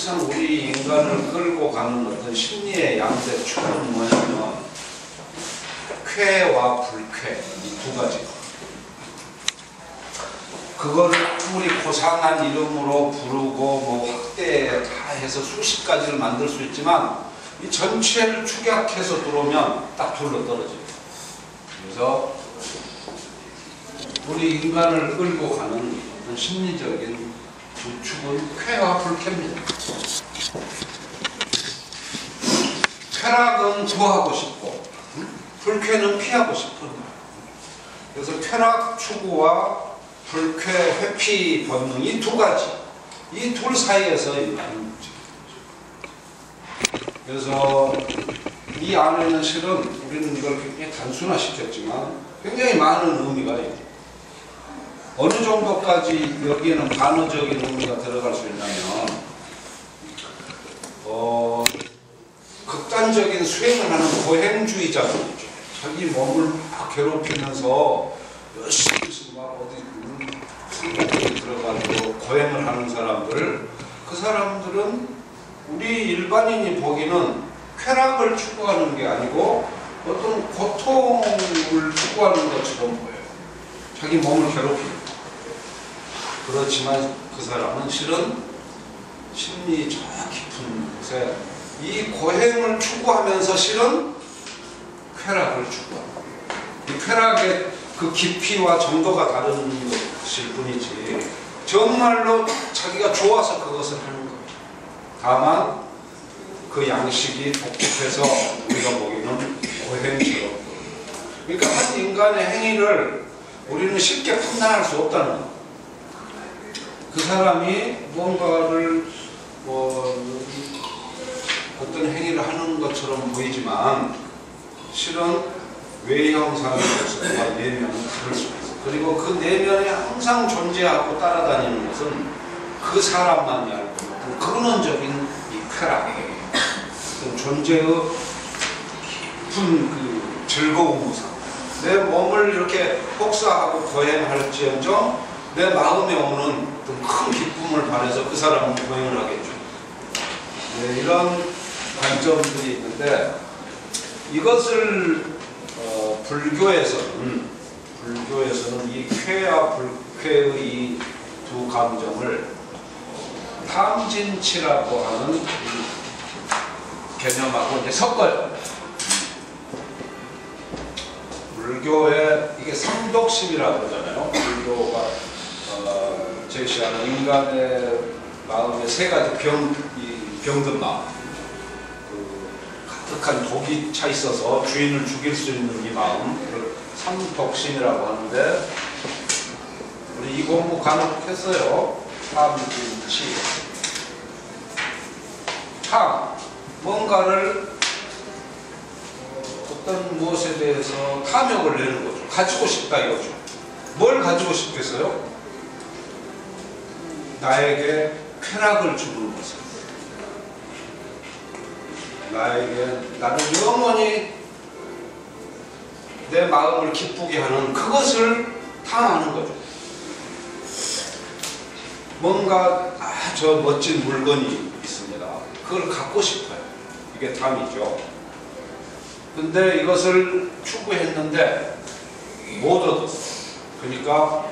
항상 우리 인간을 끌고 가는 어떤 심리의 양대 축은 뭐냐면 쾌와 불쾌 이 두 가지. 그거를 아무리 고상한 이름으로 부르고 뭐 확대 다 해서 수십 가지를 만들 수 있지만 이 전체를 축약해서 들어오면 딱 둘로 떨어져요. 그래서 우리 인간을 끌고 가는 어떤 심리적인 두 축은 쾌와 불쾌입니다. 쾌락은 구하고 싶고 불쾌는 피하고 싶은 거예요. 그래서 쾌락 추구와 불쾌 회피 본능 이 두 가지, 이 둘 사이에서 인간은 움직입니다. 그래서 이 안에는 실은 우리는 이걸 굉장히 단순화시켰지만 굉장히 많은 의미가 있죠. 어느 정도까지 여기에는 반어적인 의미가 들어갈 수 있냐면 극단적인 수행을 하는 고행주의자들이죠. 자기 몸을 막 괴롭히면서 열심히 막 어디 들어가지고 고행을 하는 사람들, 그 사람들은 우리 일반인이 보기는 쾌락을 추구하는 게 아니고 어떤 고통을 추구하는 것처럼 보여요. 자기 몸을 괴롭히는. 그렇지만 그 사람은 실은 심리 저 깊은 곳에 이 고행을 추구하면서 실은 쾌락을 추구합니다. 이 쾌락의 그 깊이와 정도가 다른 것일 뿐이지 정말로 자기가 좋아서 그것을 하는 거예요. 다만 그 양식이 독특해서 우리가 보기에는 고행처럼. 그러니까 한 인간의 행위를 우리는 쉽게 판단할 수 없다는 거예요. 그 사람이 뭔가를 어떤 행위를 하는 것처럼 보이지만 실은 외형상으로서와 내면은 다를 수 있어요. 그리고 그 내면에 항상 존재하고 따라다니는 것은 그 사람만이 알고 있는 근원적인 이 쾌락이에요. 어떤 존재의 깊은 그 즐거운 무상. 내 몸을 이렇게 복사하고 고행할지언정 내 마음에 오는 어떤 큰 기쁨을 바라서 그 사람은 고행을 하겠죠. 네, 이런 관점들이 있는데 이것을 불교에서는 이 쾌와 불쾌의 이 두 감정을 탐진치라고 하는 개념하고 이제 섞어요. 불교에 이게 삼독심이라고 하잖아요. 불교가 제시하는 인간의 마음의 세 가지 병든 마음. 가득한 독이 차 있어서 주인을 죽일 수 있는 이 마음, 그 삼독심이라고 하는데 우리 이 공부 간혹 했어요. 탐진치. 탐, 뭔가를 어떤 무엇에 대해서 탐욕을 내는 거죠. 가지고 싶다 이거죠. 뭘 가지고 싶겠어요? 나에게 쾌락을 주는 것을. 나는 영원히 내 마음을 기쁘게 하는 그것을 탐하는 거죠. 뭔가 저 멋진 물건이 있습니다. 그걸 갖고 싶어요. 이게 탐이죠. 근데 이것을 추구했는데 못 얻었어. 그러니까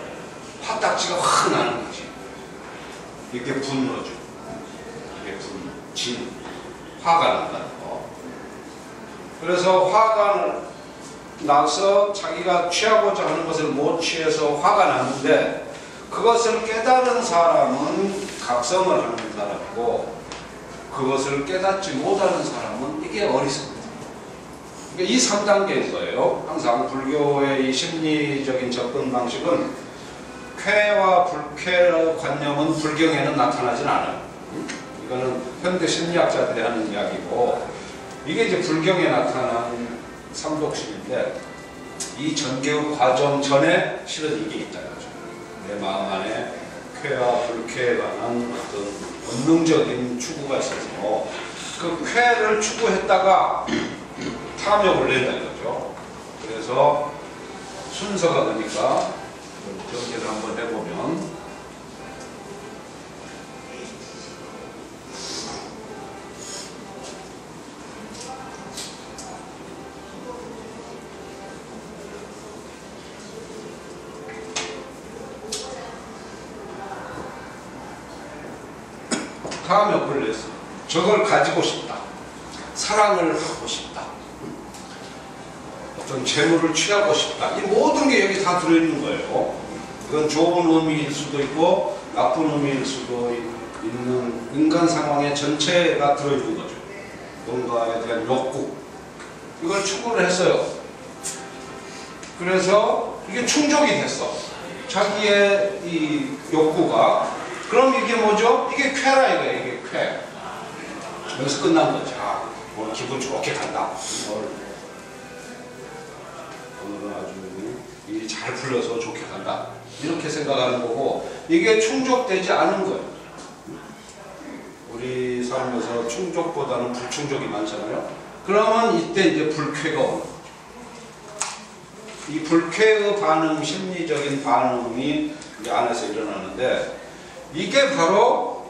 화딱지가 확 나는 거지. 이게 분노죠. 이게 진. 화가 난다는 거. 그래서 화가 나서 자기가 취하고자 하는 것을 못 취해서 화가 나는데 그것을 깨달은 사람은 각성을 하는 사람이고 그것을 깨닫지 못하는 사람은 이게 어리석다. 그러니까 이 3단계인 거예요. 항상 불교의 이 심리적인 접근 방식은 쾌와 불쾌의 관념은 불경에는 나타나진 않아요. 이거는 현대 심리학자들이 하는 이야기고 이게 이제 불경에 나타난 삼독심인데 이 전개의 과정 전에 실은 이게 있다는 거죠. 내 마음 안에 쾌와 불쾌에 관한 어떤 본능적인 추구가 있어서 그 쾌를 추구했다가 탐욕을 낸다 이거죠. 그래서 순서가 되니까 정리를 한번 해보면 다 몇 번 냈어. 저걸 가지고 싶다. 사랑을 하고 싶다. 어떤 재물을 취하고 싶다. 이 모든 게 여기 다 들어있는 거예요. 이건 좋은 의미일 수도 있고 나쁜 의미일 수도 있는 인간 상황의 전체가 들어있는 거죠. 뭔가에 대한 욕구. 이걸 추구를 했어요. 그래서 이게 충족이 됐어. 자기의 이 욕구가. 그럼 이게 뭐죠? 이게 쾌라 이거예요. 이게 쾌. 여기서 끝난 거죠. 아, 오늘 기분 좋게 간다. 오늘은 아주 일이 잘 풀려서 좋게 간다. 이렇게 생각하는 거고, 이게 충족되지 않은 거예요. 우리 삶에서 충족보다는 불충족이 많잖아요. 그러면 이때 이제 불쾌가 오는 거죠. 이 불쾌의 반응, 심리적인 반응이 이제 안에서 일어나는데, 이게 바로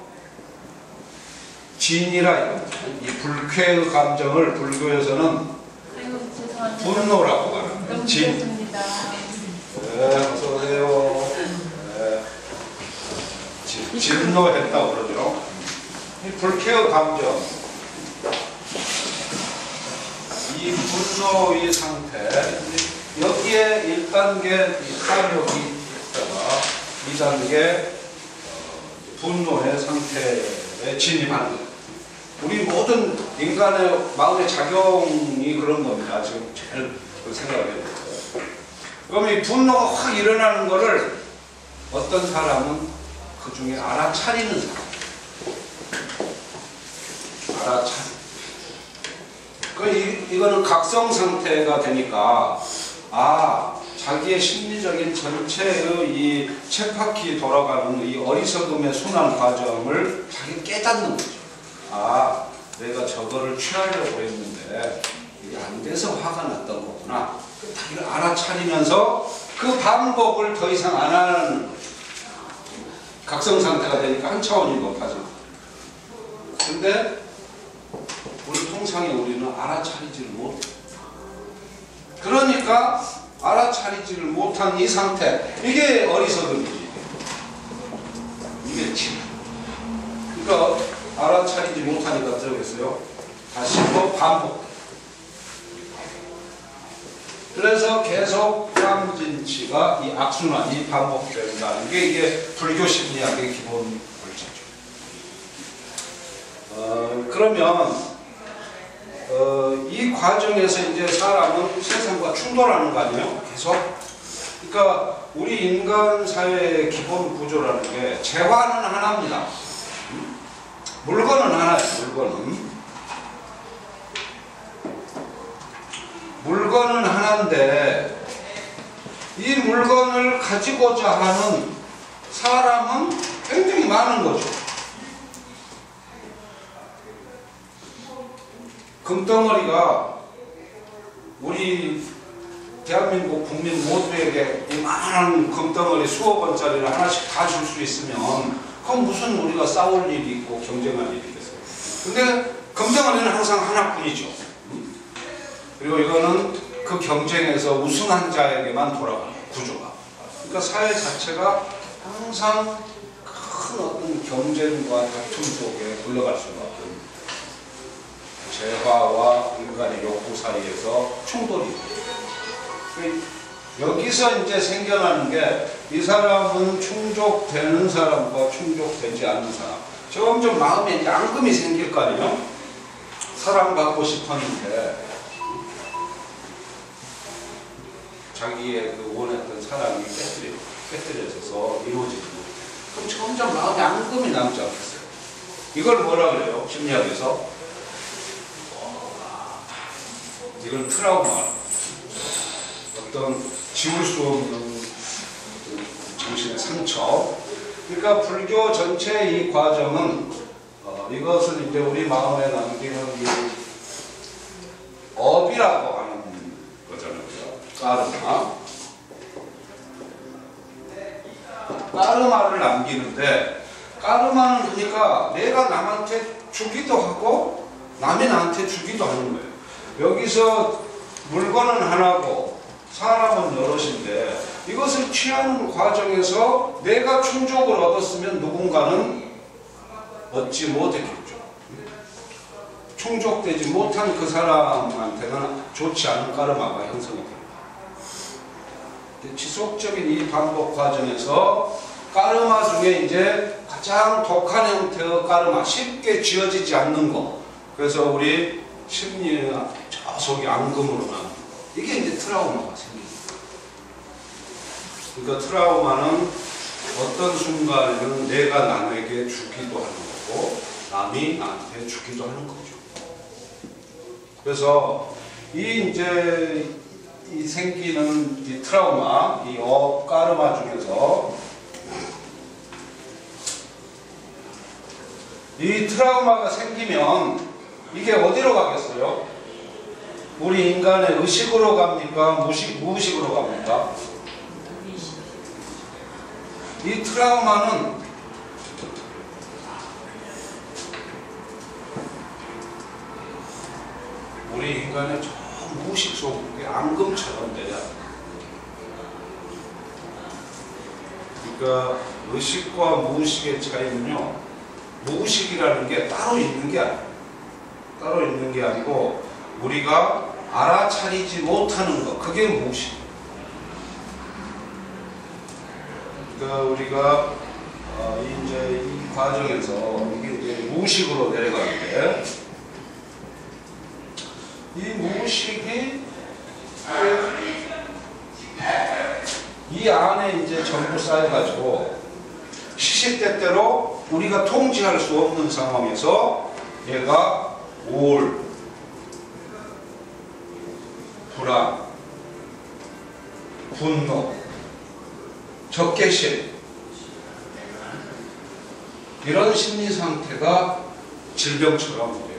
진이라 이겁니다. 이 불쾌의 감정을 불교에서는 분노라고 하는 거예요. 진. 네, 어서오세요. 네. 진노했다고 그러죠. 이 불쾌의 감정, 이 분노의 상태, 여기에 1단계 사욕이 있다가 2단계 분노의 상태에 진입하는 거예요. 우리 모든 인간의 마음의 작용이 그런 겁니다. 지금 제일 생각해야 돼요. 그럼 이 분노가 확 일어나는 거를 어떤 사람은 그 중에 알아차리는 사람. 이거는 각성 상태가 되니까, 아, 자기의 심리적인 전체의 이 쳇바퀴 돌아가는 이 어리석음의 순환 과정을 자기가 깨닫는 거죠. 아, 내가 저거를 취하려고 했는데 이게 안 돼서 화가 났던 거구나. 자기를 알아차리면서 그 반복을 더 이상 안 하는 거죠. 각성 상태가 되니까 한 차원이 높아지고. 근데 우리 통상에 우리는 알아차리지를 못해. 그러니까 알아차리지를 못한 이 상태, 이게 어리석음이지. 이게 진. 그러니까 알아차리지 못하니까 들어겠어요. 다시 또 반복. 그래서 계속 깜진치가 이 악순환이 반복된다는 게 이게 불교 심리학의 기본 원칙이죠. 그러면 이 과정에서 이제 사람은 세상과 충돌하는 거 아니에요? 계속. 그러니까 우리 인간 사회의 기본 구조라는 게 재화는 하나입니다. 물건은 하나예요. 물건은 하나인데 이 물건을 가지고자 하는 사람은 굉장히 많은 거죠. 금덩어리가 우리 대한민국 국민 모두에게 이만한 금덩어리 수억 원짜리를 하나씩 다 줄 수 있으면 그건 무슨 우리가 싸울 일이 있고 경쟁할 일이 있겠어요. 근데 금덩어리는 항상 하나뿐이죠. 그리고 이거는 그 경쟁에서 우승한 자에게만 돌아가는 구조가. 그러니까 사회 자체가 항상 큰 어떤 경쟁과 다툼 속에 굴러갈 수가 없는 재화와 인간의 욕구 사이에서 충돌이. 여기서 이제 생겨나는 게 이 사람은 충족되는 사람과 충족되지 않는 사람. 점점 마음에 이제 앙금이 생길 거 아니에요? 사랑받고 싶었는데 자기의 그 원했던 사랑이 깨뜨려져서 이루어지지 못해. 그럼 점점 마음에 앙금이 남지 않겠어요? 이걸 뭐라 그래요? 심리학에서? 이걸 트라우마. 어떤 지울 수 없는 정신의 상처. 그러니까 불교 전체의 이 과정은 이것은 이제 우리 마음에 남기는 이 업이라고 하는 거잖아요. 까르마. 까르마를 남기는데, 까르마는 그러니까 내가 남한테 주기도 하고 남이 나한테 주기도 하는 거예요. 여기서 물건은 하나고 사람은 여럿인데 이것을 취하는 과정에서 내가 충족을 얻었으면 누군가는 얻지 못했겠죠. 충족되지 못한 그 사람한테는 좋지 않은 까르마가 형성이 됩니다. 지속적인 이 반복 과정에서 까르마 중에 이제 가장 독한 형태의 까르마, 쉽게 지어지지 않는 거. 그래서 우리 심리의 저 속이 앙금으로 나는 이게 이제 트라우마가 생깁니다. 그러니까 트라우마는 어떤 순간에는 내가 남에게 주기도 하는 거고 남이 나한테 주기도 하는 거죠. 그래서 이 이제 이 생기는 이 트라우마, 이 까르마 중에서 이 트라우마가 생기면 이게 어디로 가겠어요? 우리 인간의 의식으로 갑니까? 무의식으로 갑니까? 이 트라우마는 우리 인간의 저 무의식 속에 앙금처럼 내려요. 그러니까 의식과 무의식의 차이는요, 무의식이라는 게 따로 있는 게 아니에요. 따로 있는 게 아니고 우리가 알아차리지 못하는 것, 그게 무의식. 그러니까 우리가 이제 이 과정에서 이게 이제 무의식으로 내려가는데, 이 무의식이 이 안에 이제 전부 쌓여가지고 시시때때로 우리가 통제할 수 없는 상황에서 얘가 우울, 불안, 분노, 적개심, 이런 심리 상태가 질병처럼 돼요.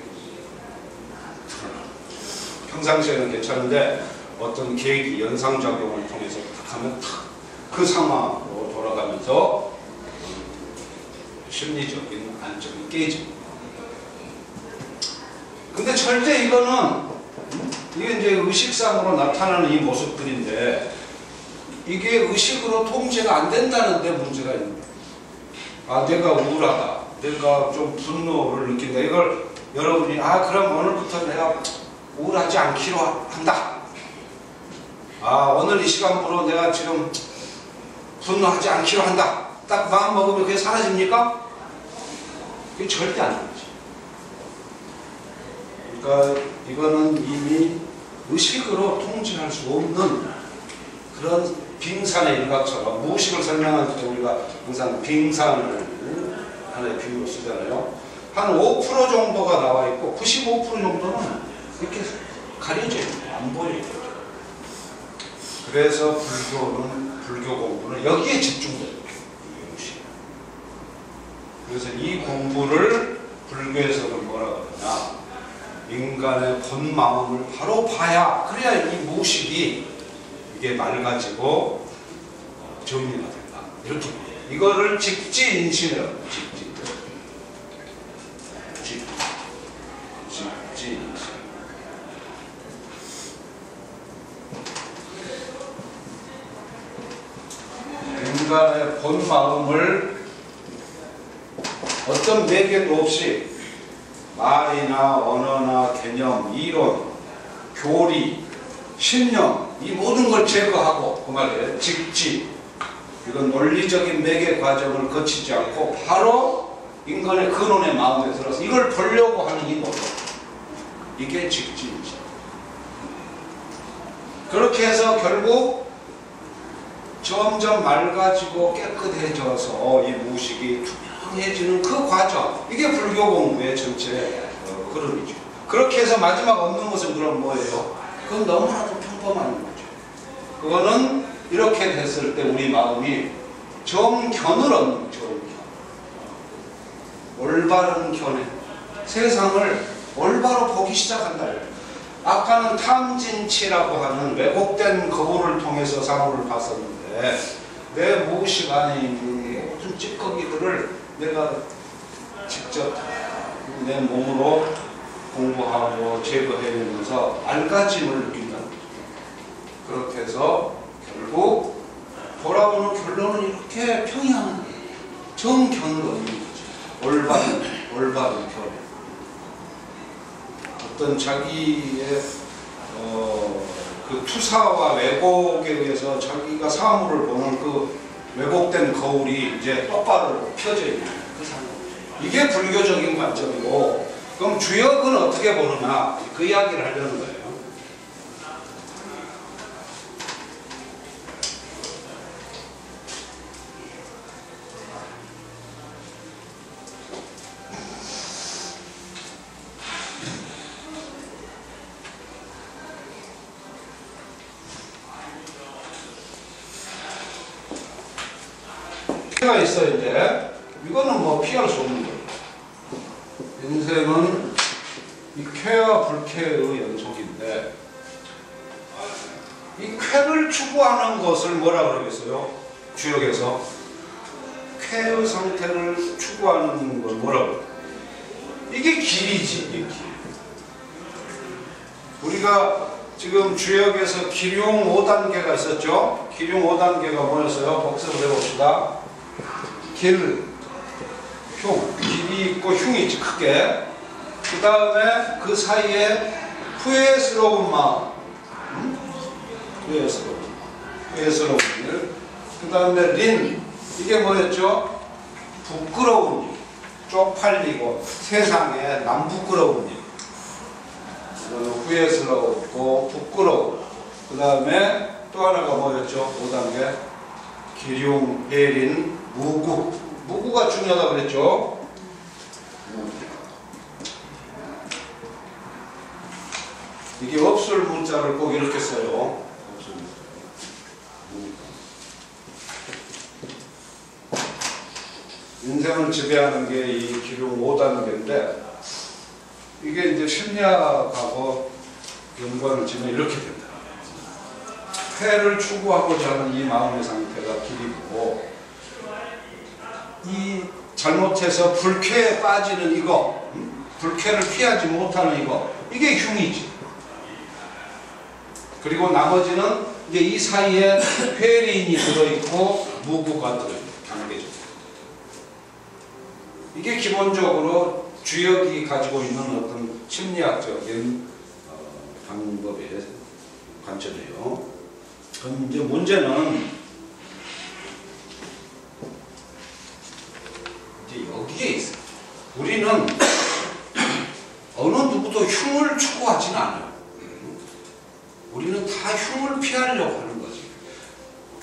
평상시에는 괜찮은데 어떤 계기, 연상작용을 통해서 탁 하면 탁 그 상황으로 돌아가면서 심리적인 안정이 깨집니다. 근데 절대 이거는 이게 이제 의식상으로 나타나는 이 모습들인데 이게 의식으로 통제가 안 된다는데 문제가 있는 거예요. 아, 내가 우울하다, 내가 좀 분노를 느낀다. 이걸 여러분이 그럼 오늘부터 내가 우울하지 않기로 한다. 오늘 이 시간부로 내가 지금 분노하지 않기로 한다. 딱 마음 먹으면 그게 사라집니까? 그게 절대 안 되지. 그러니까 이거는 이미 의식으로 통제할 수 없는 그런 빙산의 일각처럼, 무의식을 설명할 때 우리가 항상 빙산을 하나의 비유로 쓰잖아요. 한 5% 정도가 나와 있고 95% 정도는 이렇게 가려져 있는, 안 보여요. 그래서 불교 공부는 여기에 집중돼요. 그래서 이 공부를 불교에서는 뭐라고 하냐, 인간의 본 마음을 바로 봐야, 그래야 이 무의식이 이게 맑아지고 정리가 된다. 이렇게 이거를 직지인신이라고 해요. 직지인신. 인간의 본 마음을 어떤 매개도 없이 말이나 언어나 개념, 이론, 교리, 신념, 이 모든 걸 제거하고, 그 말이에요. 직지. 이건 논리적인 매개 과정을 거치지 않고 바로 인간의 근원의 마음에 들어서 이걸 보려고 하는 이 노력. 이게 직지이죠. 그렇게 해서 결국 점점 맑아지고 깨끗해져서 이 무의식이 투명해지는 그 과정, 이게 불교 공부의 전체 흐름이죠. 그렇게 해서 마지막 얻는 것은 그럼 뭐예요? 그건 너무나도 평범한 거죠. 그거는 이렇게 됐을 때 우리 마음이 정견을 얻는 거죠. 올바른 견해, 세상을 올바로 보기 시작한다. 아까는 탐진치라고 하는 왜곡된 거울을 통해서 사물을 봤었는데, 내 무의식 안에 있는 모든 찌꺼기들을 내가 직접 내 몸으로 공부하고 제거해내면서 맑아짐을 느낀다는 거죠. 그렇게 해서 결국 돌아오는 결론은 이렇게 평이한 정견을 얻는 거죠. 올바른 벌받은 결혼. 어떤 자기의 그 투사와 왜곡에 의해서 자기가 사물을 보는 그 왜곡된 거울이 이제 똑바로 펴져 있는 그 상황. 이게 불교적인 관점이고, 그럼 주역은 어떻게 보느냐, 그 이야기를 하려는 거예요. 가 있어요. 이제 이거는 뭐 피할 수 없는 거예요. 인생은 이 쾌와 불쾌의 연속인데, 이 쾌를 추구하는 것을 뭐라 그러겠어요? 주역에서 쾌의 상태를 추구하는 걸 뭐라 그래요? 이게 길이지, 이게 길. 우리가 지금 주역에서 기륭 5단계가 있었죠? 기륭 5단계가 뭐였어요? 복습을 해봅시다. 길, 흉, 길이 있고 흉이 있지, 크게. 그 다음에 그 사이에 후회스러운 마음, 후회스러운 일. 그 다음에 린, 이게 뭐였죠? 부끄러운 일, 쪽팔리고 세상에 남 부끄러운 일. 후회스럽고 부끄러워. 그 다음에 또 하나가 뭐였죠? 5단계 기륭, 해린, 무구. 무구가 중요하다고 그랬죠? 이게 없을 문자를 꼭 이렇게 써요. 없을 문자. 인생을 지배하는 게 이 기륭 5단계인데, 이게 이제 심리학하고 연관을 지면 이렇게 된다. 쾌를 추구하고자 하는 이 마음의 상태가 길이고, 이 잘못해서 불쾌에 빠지는 이거, 불쾌를 피하지 못하는 이거, 이게 흉이지. 그리고 나머지는 이제 이 사이에 회린이 들어있고 무구가 들어있고, 단계적으로. 이게 기본적으로 주역이 가지고 있는 어떤 심리학적인 방법의 관점이에요. 그럼 이제 문제는 이제 여기에 있어요. 우리는 어느 누구도 흉을 추구하진 않아요. 우리는 다 흉을 피하려고 하는 거지.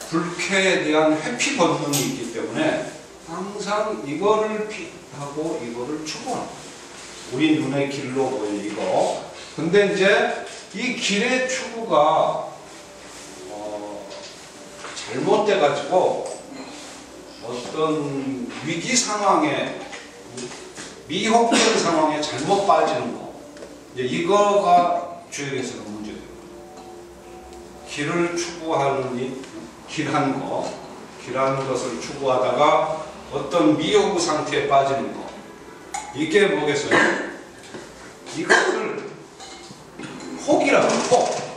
불쾌에 대한 회피 본능이 있기 때문에 항상 이거를 피하고 이거를 추구하는 거예요. 우리 눈의 길로 보이는 이거. 근데 이제 이 길의 추구가 잘못돼가지고 어떤 위기 상황에, 미혹된 상황에 잘못 빠지는 거. 이제 이거가 주역에서는 문제예요. 길을 추구하는 이 길한 거, 길한 것을 추구하다가 어떤 미혹 상태에 빠지는 거. 이게 뭐겠어요? 이것을 혹이라고, 혹.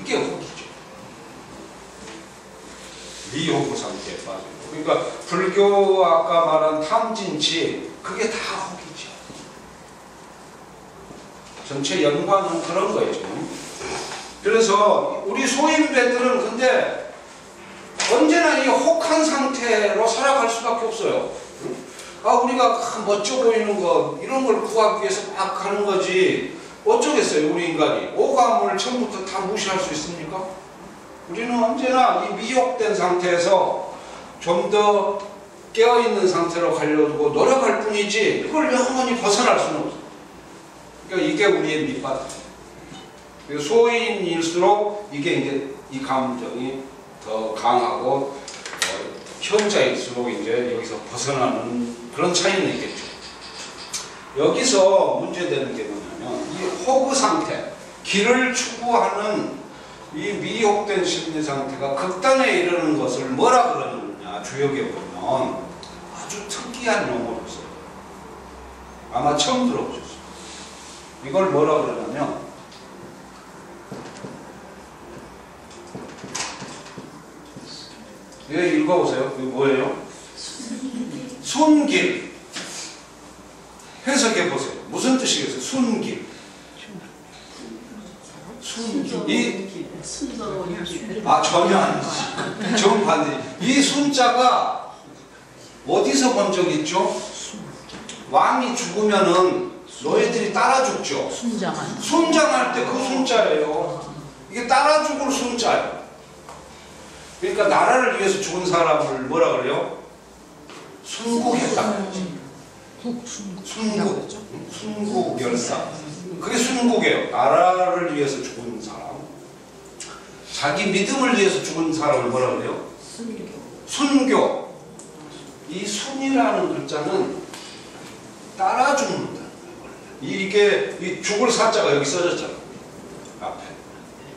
이게 혹이죠. 미혹 상태에 빠지는 거. 그러니까 불교 아까 말한 탐진치, 그게 다 혹이죠. 전체 연관은 그런 거예요, 지금. 그래서 우리 소인배들은 근데 언제나 이 혹한 상태로 살아갈 수밖에 없어요. 아, 우리가 멋져 보이는 거, 이런 걸 구하기 위해서 막 하는 거지. 어쩌겠어요, 우리 인간이. 오감을 처음부터 다 무시할 수 있습니까? 우리는 언제나 이 미혹된 상태에서 좀 더 깨어있는 상태로 가려고 노력할 뿐이지, 이걸 영원히 벗어날 수는 없어요. 그러니까 이게 우리의 밑바닥이에요. 소인일수록 이게 이제 이 감정이 더 강하고, 현자일수록 이제 여기서 벗어나는 그런 차이는 있겠죠. 여기서 문제되는 게 뭐냐면, 이 호구 상태, 길을 추구하는 이 미혹된 심리 상태가 극단에 이르는 것을 뭐라 그러느냐, 주역에 보면 아주 특이한 용어를 써요. 아마 처음 들어보셨어요. 이걸 뭐라 그러냐면, 예, 읽어보세요. 이거 뭐예요? 순길. 해석해 보세요. 무슨 뜻이겠어요? 순길. 순길. 전혀 아니지. 정반대. 이 순자가 어디서 본 적 있죠? 왕이 죽으면은 너희들이 따라 죽죠. 순장할 때 그 순자예요. 이게 따라 죽을 순자예요. 그러니까 나라를 위해서 죽은 사람을 뭐라 그래요? 순국했다. 순국열사. 그게 순국이에요. 나라를 위해서 죽은 사람. 자기 믿음을 위해서 죽은 사람을 뭐라 그래요? 순교. 이 순이라는 글자는 따라 죽는다. 이게 이 죽을 사자가 여기 써졌잖아. 앞에.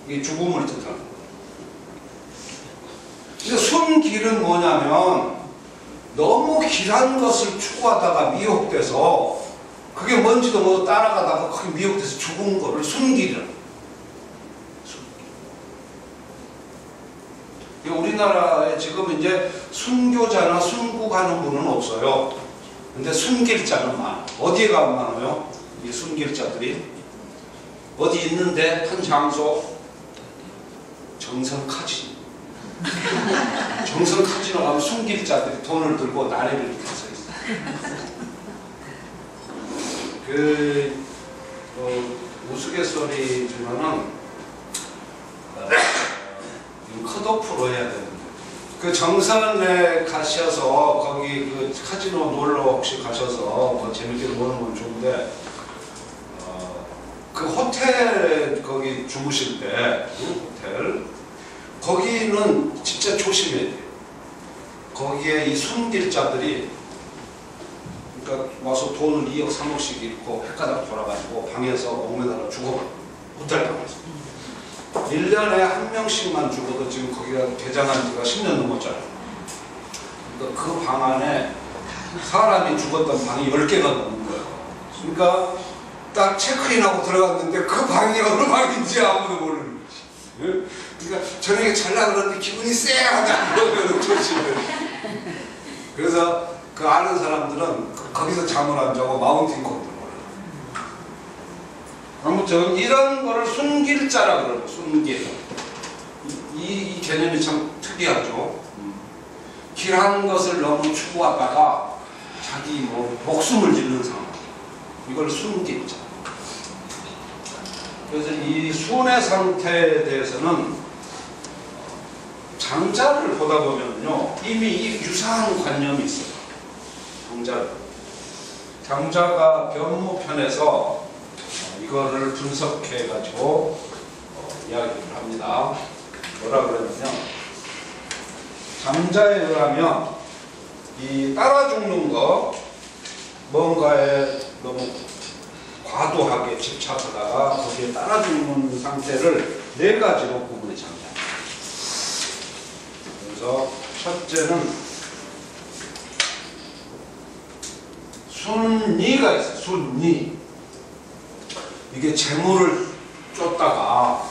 이게 죽음을 뜻하는 거예요. 근데 순길은 뭐냐면 너무 길한 것을 추구하다가 미혹돼서 그게 뭔지도 모르고 따라가다가 그게 미혹돼서 죽은 거를 순길이라고. 우리나라에 지금 이제 순교자나 순국하는 분은 없어요. 근데 순길자는 많아. 어디에 가면 많아요? 이 순길자들이 어디 있는데 한 장소 정선 카지노. 정선 카지노 가면 순길자들이 돈을 들고 나래를 이렇게 서 있어요. 우스갯소리지만은 컷오프로 해야 되는데 그 정선에 가셔서 거기 그 카지노 놀러 혹시 가셔서 뭐 재밌게 노는 건 좋은데 그 호텔 거기 주무실 때 호텔 거기는 진짜 조심해야 돼요. 거기에 이 순길자들이 그러니까 와서 돈을 2억 3억씩 잃고 횟가닥 돌아가지고 방에서 목매달아 죽어버려. 호텔 방에서 1년에 한 명씩만 죽어도 지금 거기가 개장한 지가 10년 넘었잖아요. 그러니까 그 방 안에 사람이 죽었던 방이 10개가 넘는 거예요. 그러니까 딱 체크인하고 들어갔는데 그 방이 어느 방인지 아무도 모르는 거지. 그러니까 저녁에 잘라 그러는데 기분이 쎄하다 그러면 조심해. 그래서 그 아는 사람들은 거기서 잠을 안 자고 마운틴 코트를 몰라요. 아무튼 이런 거를 순길자라 그러고 순길. 이 개념이 참 특이하죠. 길한 것을 너무 추구하다가 자기 뭐 목숨을 잃는 상황. 이걸 순길자. 그래서 이 순의 상태에 대해서는 장자를 보다 보면요 이미 이 유사한 관념이 있어요. 장자가 변무편에서 이거를 분석해 가지고 이야기를 합니다. 뭐라 그러냐면 장자에 의하면 이 따라 죽는 거 뭔가에 너무 과도하게 집착하다가 거기에 따라 죽는 상태를 4가지로 구분해 장자. 그래서 첫째는 순리가 있어요. 순리. 이게 재물을 쫓다가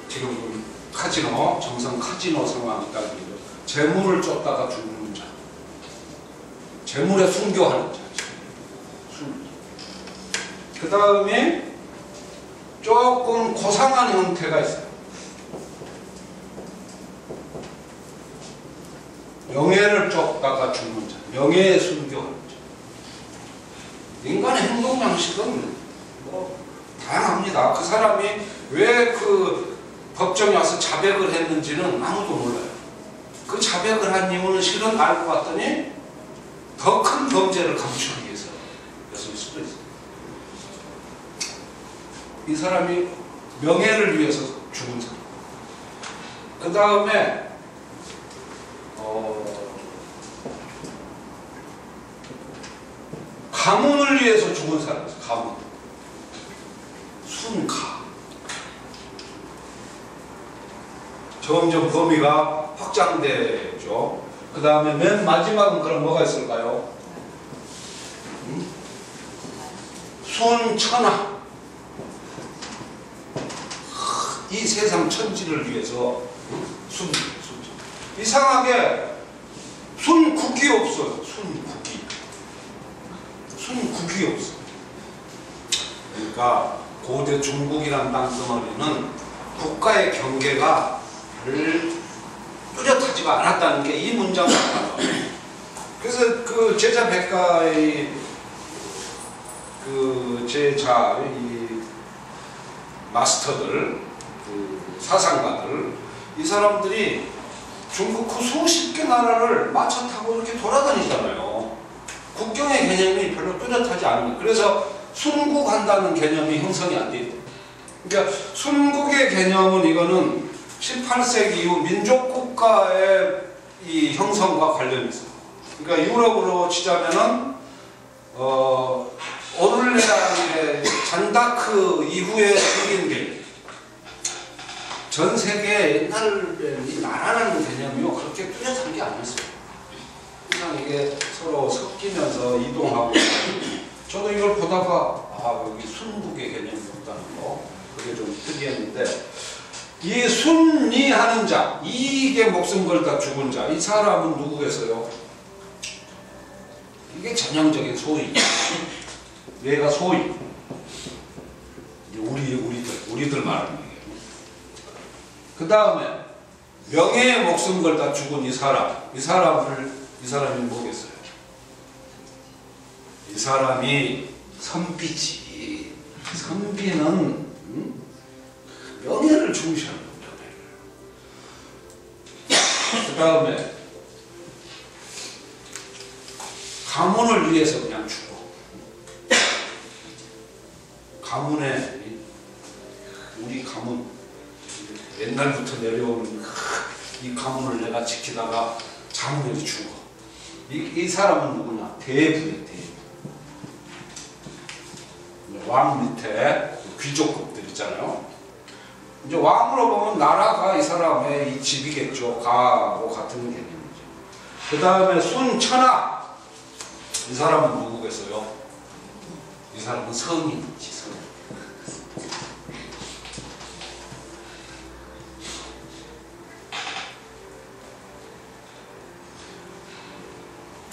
지금 카지노, 정성 카지노 상황이 딱 재물을 쫓다가 죽는 자. 재물에 순교하는 자. 그 다음에 조금 고상한 형태가 있어요. 명예를 쫓다가 죽는 자. 명예에 순교하는 자. 인간의 행동 양식은 뭐 다양합니다. 그 사람이 왜 그 법정에 와서 자백을 했는지는 아무도 몰라요. 그 자백을 한 이유는 실은 알고 봤더니 더 큰 범죄를 감추기 위해서 였을 수도 있어요. 이 사람이 명예를 위해서 죽은 사람. 그 다음에 가문을 위해서 죽은 사람. 가문. 순가. 점점 범위가 확장되죠. 그 다음에 맨 마지막은 그럼 뭐가 있을까요? 순천하. 이 세상 천지를 위해서 순. 이상하게 순국이 없어요. 순국이. 순국이 없어. 그러니까 고대 중국이란 땅덩어리는 국가의 경계가 뚜렷하지가 않았다는 게 이 문장을 알아요. 그래서 그 제자 백가의 그 제자 이 마스터들, 그 사상가들, 이 사람들이 중국 그 수십 개 나라를 마차 타고 이렇게 돌아다니잖아요. 국경의 개념이 별로 뚜렷하지 않은 거예요. 그래서 순국한다는 개념이 형성이 안 돼 있대요. 그러니까 순국의 개념은 이거는 18세기 이후 민족국가의 이 형성과 관련이 있어요. 그러니까 유럽으로 치자면은 오를레안의 잔다크 이후에 생긴 게 전 세계 옛날에 이 나라라는 개념이요 그렇게 뚜렷한 게 아니었어요. 그냥 이게 서로 섞이면서 이동하고 저도 이걸 보다가 여기 순국의 개념이 없다는 거 그게 좀 특이했는데 이 순리 하는 자 이익에 목숨 걸다 죽은 자 이 사람은 누구겠어요? 이게 전형적인 소위 얘가 소위 우리들 말하는 거예요. 그 다음에 명예에 목숨 걸다 죽은 이 사람이 뭐겠어요? 이 사람이 선비지. 선비는 명예를 중시하는 명예를. 그 다음에 가문을 위해서 그냥 죽어. 가문에 우리 가문 옛날부터 내려오는 이 가문을 내가 지키다가 장면이 죽어. 이 사람은 누구냐? 대부의 대부. 왕 밑에 귀족급들 있잖아요. 이제 왕으로 보면 나라가 이 사람의 이 집이겠죠. 가하고 같은 개념이죠. 그 다음에 순천하. 이 사람은 누구겠어요? 이 사람은 성인이지, 성인.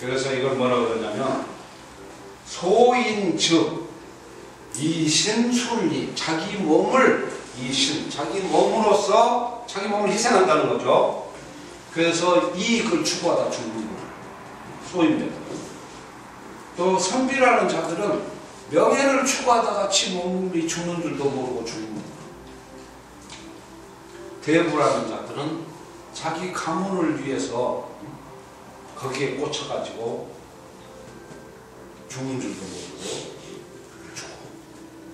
그래서 이걸 뭐라고 그러냐면 소인즉 이신순리 자기 몸을 자기 몸으로서 자기 몸을 희생한다는 거죠. 그래서 이익을 추구하다 죽는 거예요. 소인들. 또 선비라는 자들은 명예를 추구하다가 지 몸이 죽는 줄도 모르고 죽는 거예요. 대부라는 자들은 자기 가문을 위해서 거기에 꽂혀가지고 죽는 줄도 모르고 죽고.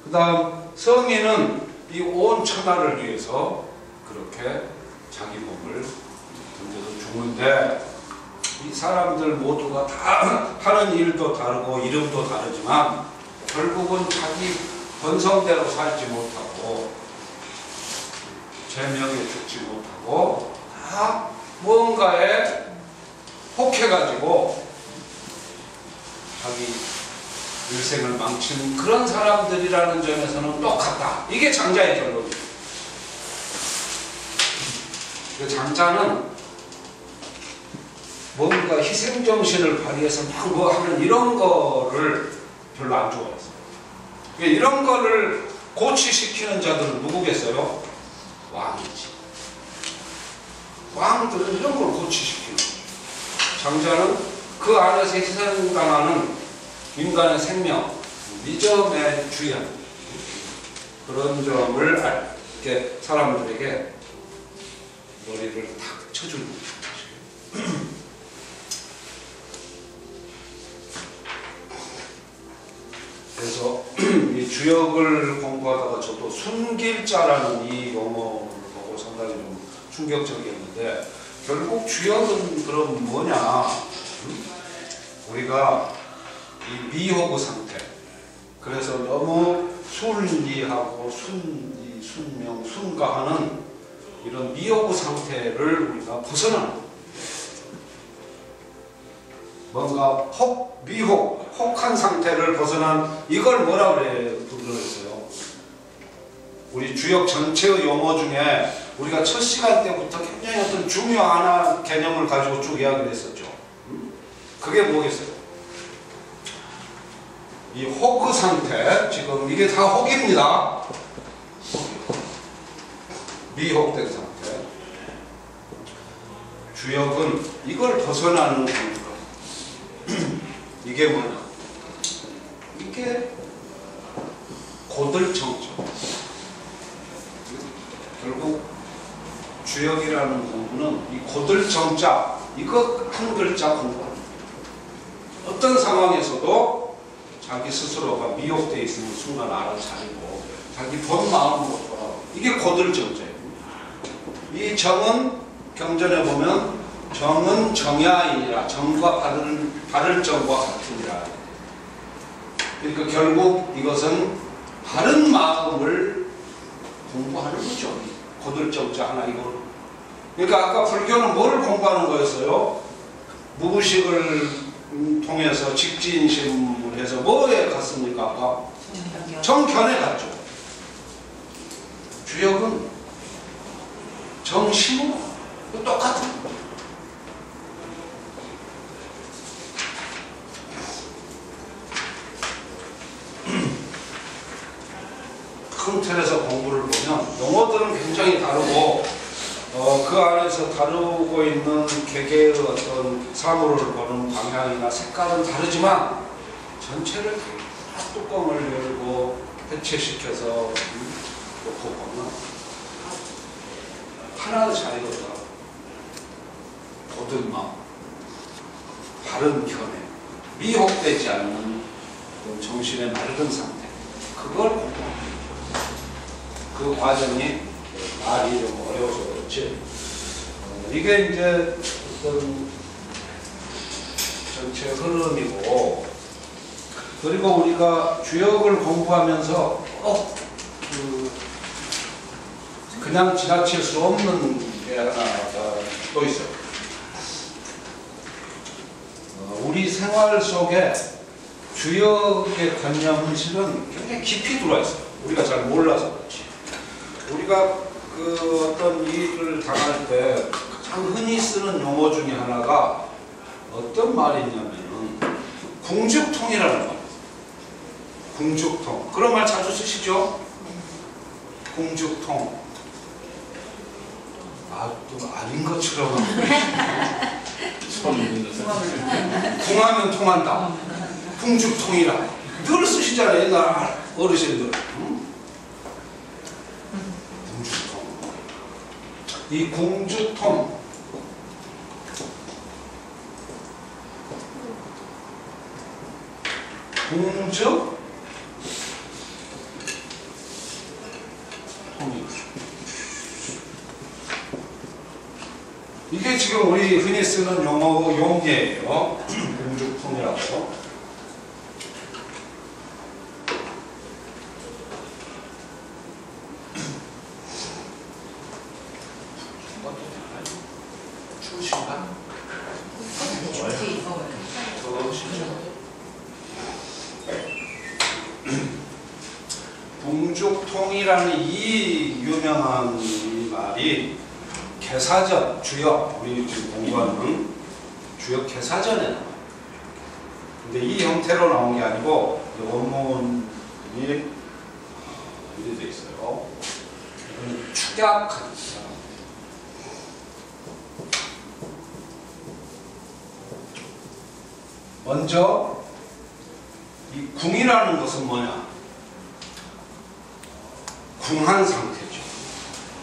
그 다음 성인은 이 온 천하를 위해서 그렇게 자기 몸을 던져서 죽는데 이 사람들 모두가 다 하는 일도 다르고 이름도 다르지만 결국은 자기 본성대로 살지 못하고 제명에 죽지 못하고 다 무언가에 혹해가지고 자기 일생을 망치는 그런 사람들이라는 점에서는 똑같다. 이게 장자의 결론이에요. 장자는 뭔가 희생정신을 발휘해서 막 뭐 하는 이런 거를 별로 안 좋아했어요. 이런 거를 고취시키는 자들은 누구겠어요? 왕이지. 왕들은 이런 걸 고취시키는 거죠. 장자는 그 안에서 희생당하는 인간의 생명, 미점에 주의하는 그런 점을 이렇게 사람들에게 머리를 탁 쳐주는 거죠. 그래서 이 주역을 공부하다가 저도 순길자라는 이 용어를 보고 상당히 좀 충격적이었는데 결국 주역은 그럼 뭐냐? 우리가 이 미호구 상태. 그래서 너무 순리하고 순명, 순가하는 이런 미호구 상태를 우리가 벗어나는 거예요. 뭔가 혹한 상태를 벗어난 이걸 뭐라 그랬어요? 우리 주역 전체의 용어 중에 우리가 첫 시간 때부터 굉장히 어떤 중요한 개념을 가지고 쭉 이야기를 했었죠. 그게 뭐겠어요? 이 호그 상태, 지금 이게 다 혹입니다. 미혹된 상태. 주역은 이걸 벗어나는 겁니다. 이게 뭐냐? 이게 고들정죠. 결국 주역이라는 공부는 이 고들정자, 이거 한 글자 공부합니다. 어떤 상황에서도 자기 스스로가 미혹되어 있는 순간 알아차리고 자기 본 마음으로 돌아오고, 이게 고들정자예요. 이 정은 경전에 보면 정은 정야이니라, 정과 바를 정과 같으니라. 그러니까 결국 이것은 바른 마음을 공부하는 거죠. 고들정자 하나 이거. 그러니까 아까 불교는 뭘 공부하는 거였어요? 무의식을 통해서 직지인심을 해서 뭐에 갔습니까? 아까 정견에 갔죠. 주역은 정심으로 똑같은 거예요. 큰 틀에서 공부를 보면 용어들은 굉장히 다르고 그 안에서 다루고 있는 개개의 어떤 사물을 보는 방향이나 색깔은 다르지만 전체를 다 뚜껑을 열고 해체시켜서 놓고 보면 하나의 자리로다. 고든 마음, 바른 견해, 미혹되지 않는 정신의 맑은 상태, 그걸 공부합니다. 그 과정이 말이 좀 어려워서 그렇지, 이게 이제 어떤 전체 흐름이고, 그리고 우리가 주역을 공부하면서 그냥 지나칠 수 없는 게 하나가 또 있어요. 우리 생활 속에 주역의 관념은 실은 굉장히 깊이 들어와 있어요. 우리가 잘 몰라서 그렇지. 우리가 그 어떤 일을 당할 때 가장 흔히 쓰는 용어 중에 하나가 어떤 말이냐면은 궁죽통이라는 말이에요. 궁죽통. 그런 말 자주 쓰시죠? 궁죽통. 또 아닌 것처럼 궁하면 통한다. 궁죽통이라 늘 쓰시잖아요. 옛날 어르신들. 궁죽통. 이 궁죽통, 궁죽 이게 지금 우리 흔히 쓰는 용어예요. 궁죽통이라고. 추우신가? 궁죽통이라는 이 유명한 이 말이 개사전, 주역, 우리 지금 공부하는 주역 개사전에 나와요. 근데 이 형태로 나온 게 아니고 원문이 이렇게 돼 있어요. 축약한 사람. 먼저 이 궁이라는 것은 뭐냐? 궁한 상태죠.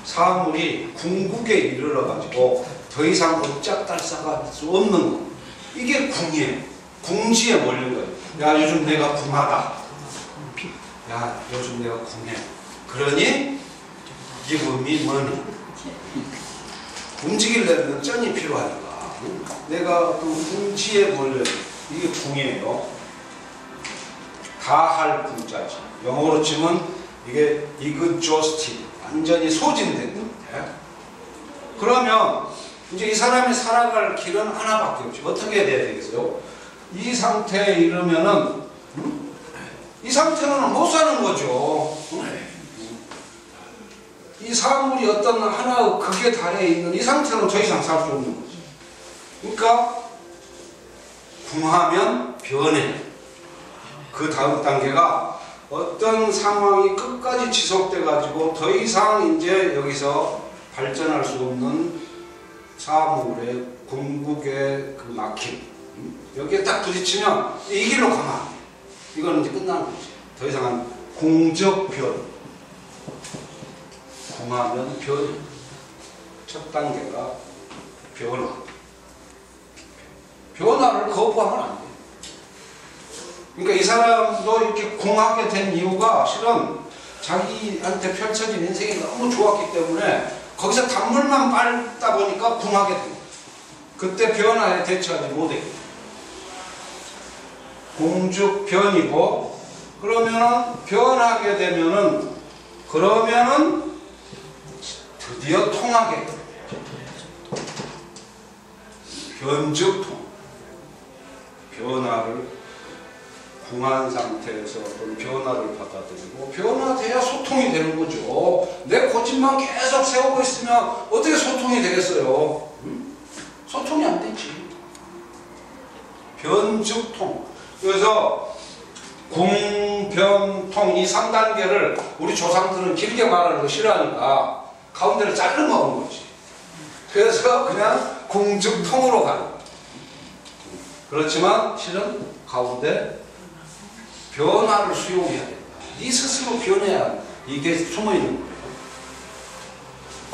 사물이 궁극에 이르러가지고 더 이상 옴짝달싹할 수 없는 것. 이게 궁이에요. 궁지에 몰린 거예요. 야, 요즘 내가 궁하다. 야, 요즘 내가 궁해. 그러니 이게 의미 뭐니? 움직이려면 쩐이 필요하니까. 내가 그 궁지에 몰려. 이게 궁이에요. 다할 궁자지. 영어로 치면 이게 exhausted, 완전히 소진된 상태. 그러면 이제 이 사람이 살아갈 길은 하나밖에 없죠. 어떻게 해야 되겠어요? 이 상태에 이르면은 이 상태로는 못 사는 거죠. 이 사물이 어떤 하나의 극에 달해 있는 이 상태는 더 이상 살 수 없는 거죠. 그러니까 궁하면 변해. 그 다음 단계가 어떤 상황이 끝까지 지속돼 가지고 더 이상 이제 여기서 발전할 수 없는 사물의 궁극의 그 막힘, 여기에 딱 부딪히면 이 길로 가면 안 돼. 이거는 이제 끝나는 거지. 더 이상은 공적 변. 공하면 변. 첫 단계가 변화. 변화를 거부하면 안 돼. 그러니까 이 사람도 이렇게 궁하게 된 이유가 실은 자기한테 펼쳐진 인생이 너무 좋았기 때문에 거기서 단물만 빨다 보니까 궁하게 된 거야. 그때 변화에 대처하지 못해. 공죽변이고, 그러면은 변하게 되면은, 그러면은 드디어 통하게 돼. 변죽통. 변화를 궁한 상태에서 어떤 변화를 받아들이고, 변화돼야 소통이 되는 거죠. 내 고집만 계속 세우고 있으면 어떻게 소통이 되겠어요? 소통이 안 되지. 변죽통. 그래서 궁변통 이 3단계를 우리 조상들은 길게 말하는 거 싫어하니까 가운데를 자르 먹은 거지. 그래서 그냥 궁죽통으로 가는 거야. 그렇지만 실은 가운데 변화를 수용해야 된다. 네 스스로 변해야 이게 숨어있는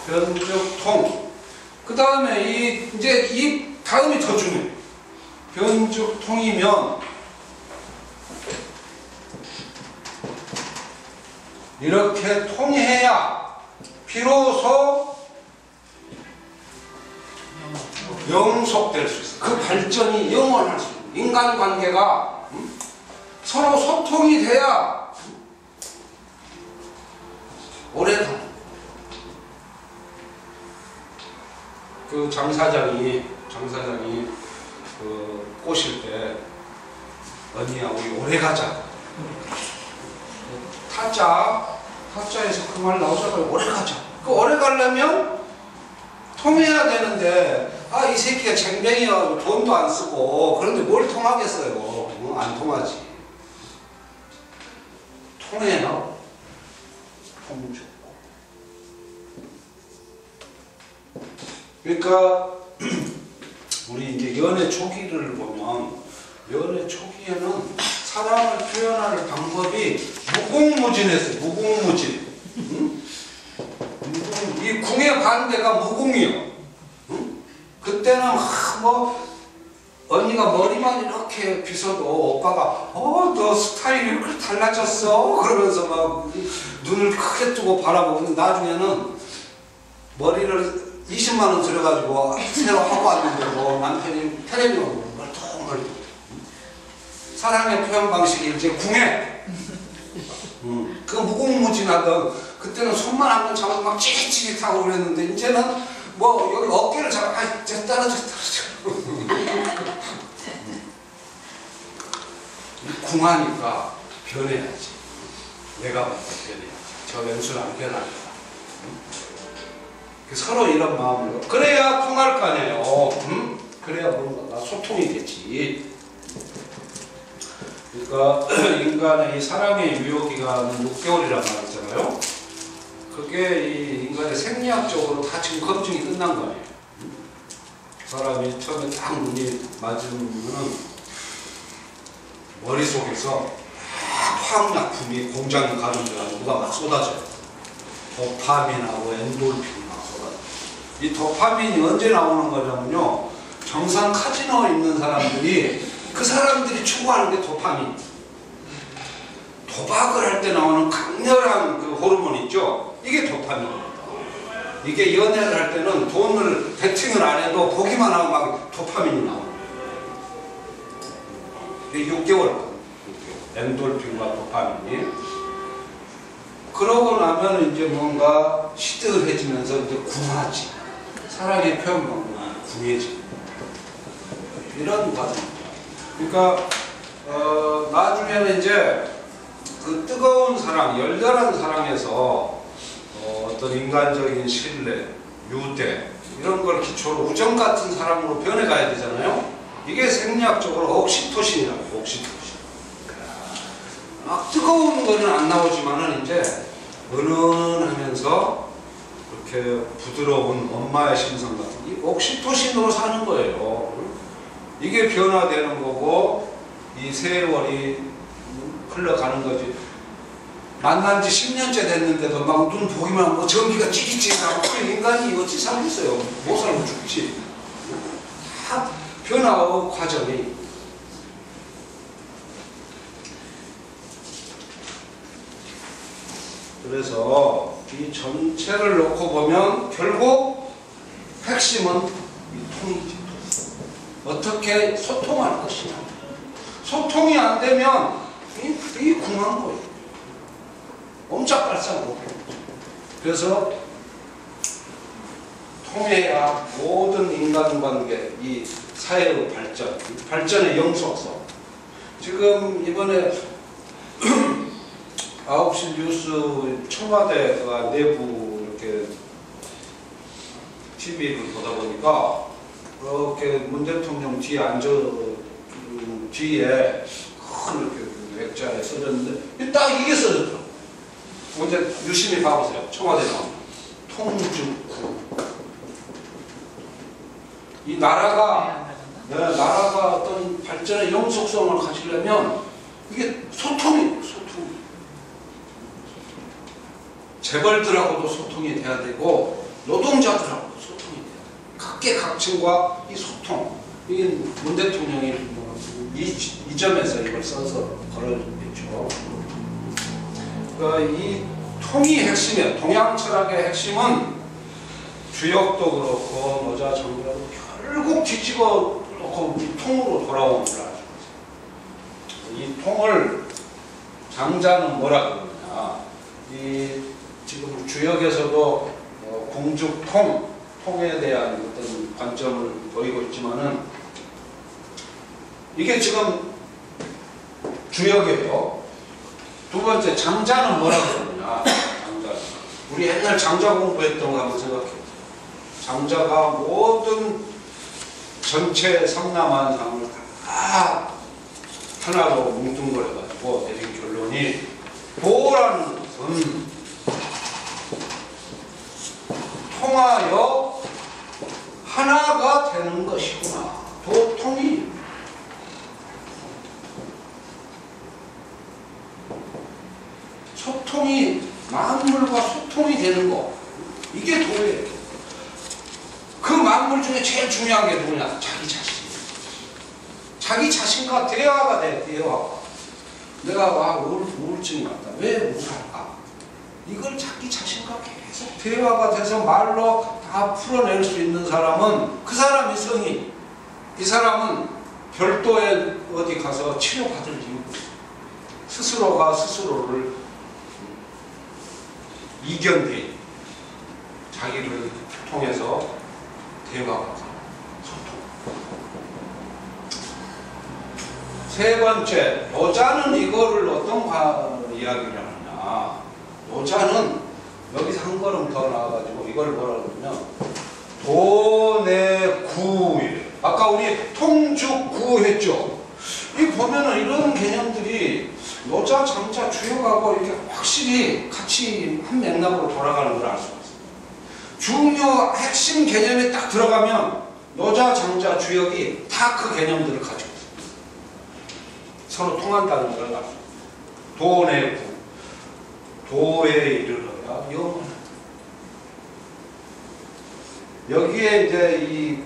거예요. 변죽통. 그 다음에 이제 이 다음이 더 중요해요. 변죽통이면 이렇게 통해야 비로소 영속될 수 있어요. 그 발전이 영원할 수 있어요. 인간관계가 서로 소통이 돼야 오래가는. 그 장사장이 그 꼬실 때 언니야 우리 오래 가자. 타짜에서 그 말 나오잖아요. 오래 가자. 그 오래 가려면 통해야 되는데 이 새끼가 쟁뱅이여가지고 돈도 안 쓰고 그런데 뭘 통하겠어요. 안 통하지. 통해야 통 좋고. 그러니까 우리 이제 연애 초기를 보면 연애 초기에는 사랑을 표현할 방법이 무궁무진했어요. 무궁무진. 응? 이 궁의 반대가 무궁이요. 응? 그때는 언니가 머리만 이렇게 빗어도 오빠가 너 스타일이 이렇게 달라졌어 그러면서 막 눈을 크게 뜨고 바라보고, 나중에는 머리를 20만 원 들여가지고 새로 하고 왔는데도 남편이 텔레비전으로 멀뚱멀뚱. 사랑의 표현 방식이 이제 궁해. 그 무궁무진하던 그때는 손만 한번 잡아도 막 찌릿찌릿하고 그랬는데 이제는 뭐 여기 어깨를 잡아 이제 떨어져. 궁하니까 변해야지. 내가 봤을 때 변해야지. 저 왼수는 안 변하니까. 서로 이런 마음으로 그래야 통할 거 아니에요. 그래야 뭔가 소통이 되지. 그러니까 인간의 이 사랑의 유효기간은 6개월이란 말이잖아요. 그게 이 인간의 생리학적으로 다 지금 검증이 끝난 거 아니에요. 사람이 처음에 딱 눈이 맞으면은 머릿속에서 화학약품이 공장에 가는 줄 알고 누가 막 쏟아져요. 도파민하고 엔돌핀 막 쏟아져요. 이 도파민이 언제 나오는 거냐면요, 정상 카지노에 있는 사람들이 그 사람들이 추구하는 게 도파민. 도박을 할 때 나오는 강렬한 그 호르몬 있죠? 이게 도파민입니다. 이게 연애를 할 때는 돈을 베팅을 안 해도 보기만 하고 막 도파민이 나와요. 이게 6개월. 엔돌핀과 도파민이. 그러고 나면 이제 뭔가 시들해지면서 이제 궁하지. 사랑의 표현 방법은 궁해지. 이런 과정입니다. 그러니까 나중에는 이제 그 뜨거운 사랑, 열렬한 사랑에서 어떤 인간적인 신뢰, 유대 이런 걸 기초로 우정 같은 사람으로 변해가야 되잖아요. 이게 생리학적으로 옥시토신이라고. 옥시토신. 뜨거운 거는 안 나오지만은 이제 은은하면서 이렇게 부드러운 엄마의 심성 같은 이 옥시토신으로 사는 거예요. 이게 변화되는 거고 이 세월이 흘러가는 거지. 만난 지 10년째 됐는데도 막 눈 보기만 하고 전기가 찌릿찌릿하고 인간이 어찌 살겠어요. 못 살고 죽지. 다 변화의 과정이. 그래서 이 전체를 놓고 보면 결국 핵심은 이 통이지. 어떻게 소통할 것이냐. 소통이 안 되면 이 궁한 거예요. 옴짝달싹 못해요. 그래서 통해야 모든 인간관계, 이 사회의 발전, 발전의 영속성. 지금 이번에 9시 뉴스 청와대가 내부 이렇게 TV를 보다 보니까 이렇게 문 대통령 뒤에 뒤에 큰 이렇게 액자에 써졌는데 딱 이게 써졌더라고요. 먼저 유심히 봐보세요. 청와대 나오면 통주구. 이 나라가 어떤 발전의 영속성을 가지려면 이게 소통이. 재벌들하고도 소통이 돼야 되고 노동자들하고도 소통이 돼야 돼요. 각계각층과 이 소통. 이 문 대통령이 이 점에서 이걸 써서 걸어냈죠. 이 통이 핵심이에요. 동양 철학의 핵심은 주역도 그렇고 노자 정부라도 결국 뒤집어 놓고 통으로 돌아오는 걸 알죠. 이 통을 장자는 뭐라 그러냐. 이 지금 주역에서도 공주통, 통에 대한 어떤 관점을 보이고 있지만은 이게 지금 주역이에요. 두 번째 장자는 뭐라 그러냐. 장자. 우리 옛날 장자 공부했던 거 한번 생각해요. 장자가 모든 전체 삼남한상을 다 하나로 뭉뚱그려가지고 내린 결론이 도라는 것은 통하여 하나가 되는 것이구나. 도통이. 소통이, 만물과 소통이 되는 거. 이게 도예요. 그 만물 중에 제일 중요한 게 누구냐? 자기 자신. 자기 자신과 대화가 돼, 대화가. 내가 우울증이 왔다. 왜 우울할까? 이걸 자기 자신과 계속 대화가 돼서 말로 다 풀어낼 수 있는 사람은 그 사람이 성인. 이 사람은 별도에 어디 가서 치료받을 이유가 없어요. 스스로가 스스로를 이견대 자기를 통해서 대화가 소통. 세 번째, 노자는 이거를 어떤 이야기를 하느냐. 노자는 여기서 한 걸음 더 나와가지고 이걸 뭐라 그러냐면 도내구예요. 아까 우리 통주구 했죠. 이 보면은 이런 개념들이 노자, 장자, 주역하고 이렇게 확실히 같이 한 맥락으로 돌아가는 걸 알 수가 있어요. 중요 핵심 개념에 딱 들어가면 노자, 장자, 주역이 다 그 개념들을 가지고 있어요. 서로 통한다는 걸 알 수 있어요. 도내구. 도에 이르러야 영원하다. 여기에 이제 이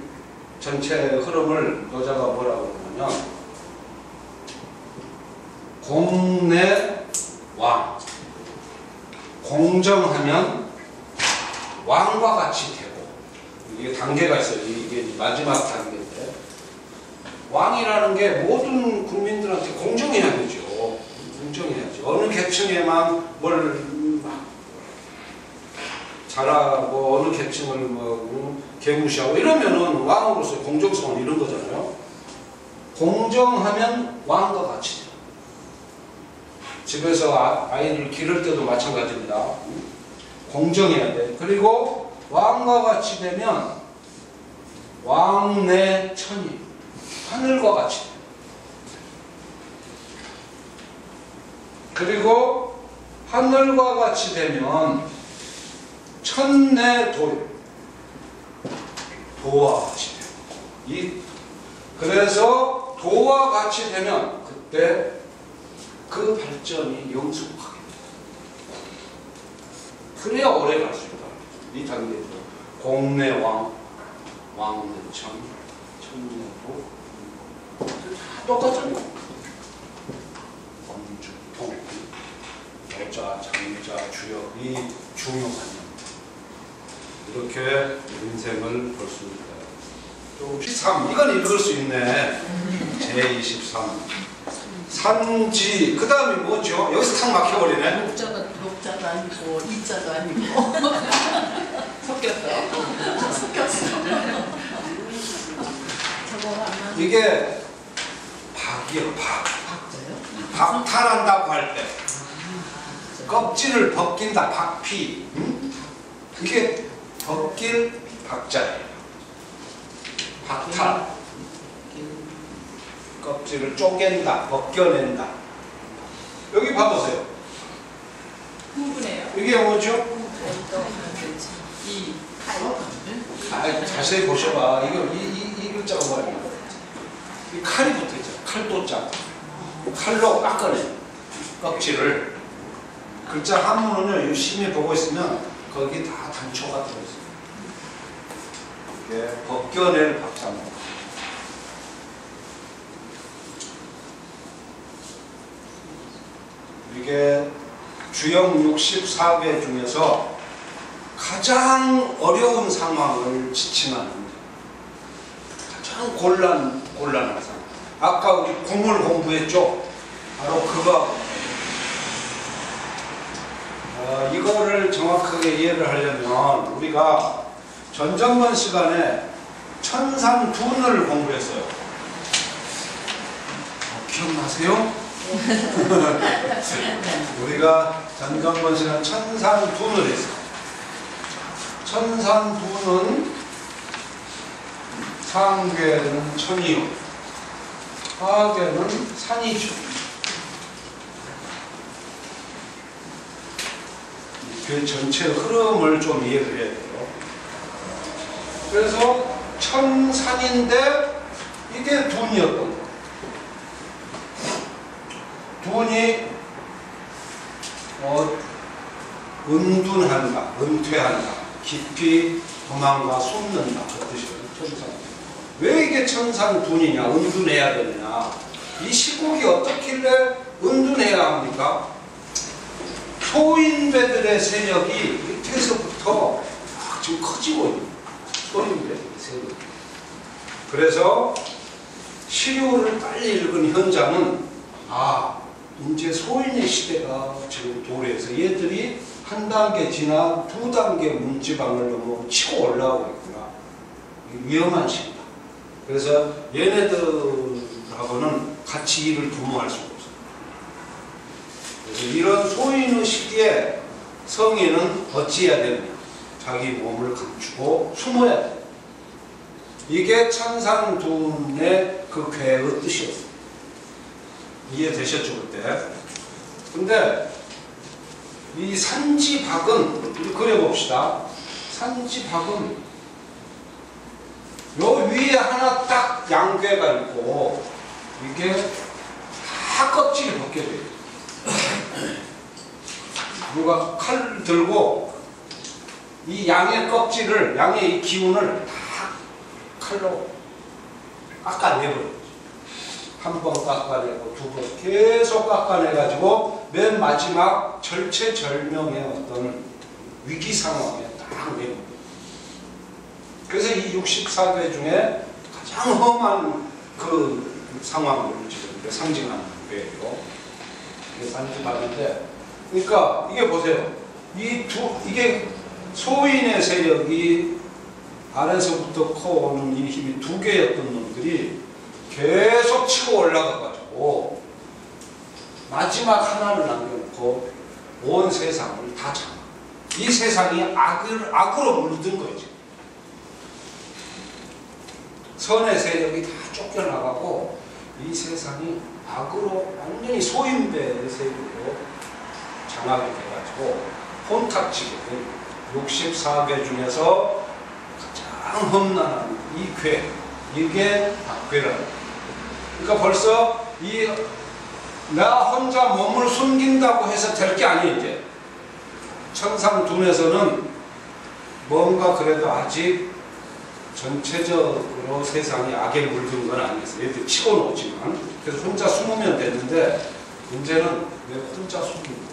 전체 흐름을 노자가 뭐라고 그러냐면 공내왕. 공정하면 왕과 같이 되고. 이게 단계가 있어요. 이게 마지막 단계인데 왕이라는 게 모든 국민들한테 공정해야 되죠. 공정해야지. 어느 계층에만 뭘 잘하고 어느 계층을 뭐 개무시하고 이러면은 왕으로서의 공정성은 이런 거잖아요. 공정하면 왕과 같이 돼요. 집에서 아이를 기를 때도 마찬가지입니다. 공정해야 돼. 그리고 왕과 같이 되면 왕내천이 하늘과 같이 돼. 그리고 하늘과 같이 되면 천내도, 도와 같이 돼요. 그래서 도와 같이 되면 그때 그 발전이 영속하게 돼요. 그래야 오래 갈 수 있다. 이 단계에서 공내왕, 왕내천, 천내도 다 똑같잖아요. 범주, 통, 여자, 장자, 주역, 이 중요한 이렇게 인생을 볼 수 있다. 또 13, 이건 읽을 수 있네. 제23 산지, 그 다음이 뭐죠? 여기서 탁 막혀버리네. 녹자도 아니고 이자도 아니고 섞였어. 이게 박이에요. 박. 박자요? 박탈한다고 할 때 껍질을 벗긴다. 박피. 응? 이게 벗길 박자예요. 박탈. 껍질을 쪼갠다. 벗겨낸다. 여기 봐보세요. 흥분해요. 이게 뭐죠? 이 자세히 보셔봐. 이 글자가 뭐야? 이 칼이 붙어있죠. 칼도자. 칼로 깎아내. 껍질을. 글자 한문은요, 유심히 보고 있으면 거기 다 단초가 들어있어요. 이게 벗겨낼 박자입니다. 이게 주역 64배 중에서 가장 어려운 상황을 지칭하는 가장 곤란한 상황. 아까 우리 구물 공부했죠? 바로 그거. 이거를 정확하게 이해를 하려면 우리가 전전번 시간에 천산둔을 공부했어요. 기억나세요? 우리가 전전번 시간 천산둔을 했어요. 천산둔은 상괴는 천이요, 하괴는 산이죠. 그 전체 흐름을 좀 이해를 해야 돼요. 그래서 천산인데 이게 둔이었던 거예요. 둔이 은둔한다, 은퇴한다, 깊이 도망가 숨는다, 그 뜻이에요. 천산. 왜 이게 천산둔이냐, 은둔해야 되느냐? 이 시국이 어떻길래 은둔해야 합니까? 소인배들의 세력이 밑에서부터 지금 커지고 있는 소인배들의 세력이. 그래서 시류를 빨리 읽은 현장은 이제 소인의 시대가 지금 도래해서 얘들이 한 단계 지나 두 단계 문지방을 넘어 치고 올라오고 있구나. 위험한 시기다. 그래서 얘네들하고는 같이 일을 도모할 수가 없어요. 그래서 이런 소인의 시기에 성인은 어찌해야 되느냐? 자기 몸을 감추고 숨어야 돼. 이게 천산둔의 그 괴의 뜻이었어요. 이해되셨죠, 그때? 근데 이 산지박은 우리 그려봅시다. 산지박은 요 위에 하나 딱 양괴가 있고 이게 다 껍질이 벗겨져 있어요. 누가 칼 들고 이 양의 껍질을, 양의 이 기운을 다 칼로 깎아내버려요. 한 번 깎아내고 두 번 계속 깎아내가지고 맨 마지막 절체절명의 어떤 위기 상황에 딱 내고. 그래서 이 64개 중에 가장 험한 그 상황을 지금 상징하는 거예요. 이게 산지박인데, 그러니까 이게 보세요. 이게 소인의 세력이 아래서부터 커오는 이 힘이 두 개였던 놈들이 계속 치고 올라가가지고 마지막 하나를 남겨놓고 온 세상을 다 잡아. 이 세상이 악으로 물든 거지. 선의 세력이 다 쫓겨나가고 이 세상이 악으로 완전히 소인배 세계로 장악이 돼가지고 혼탁지거든. 64괴 중에서 가장 험난한 이 괴, 이게 박괴라는. 그러니까 벌써 나 혼자 몸을 숨긴다고 해서 될 게 아니에요. 이제 천상둔에서는 뭔가 그래도 아직 전체적으로 세상이 악에 물든 건 아니겠어요. 얘들 치고 놓지만. 그래서 혼자 숨으면 되는데 문제는 왜 혼자 숨는 거예요.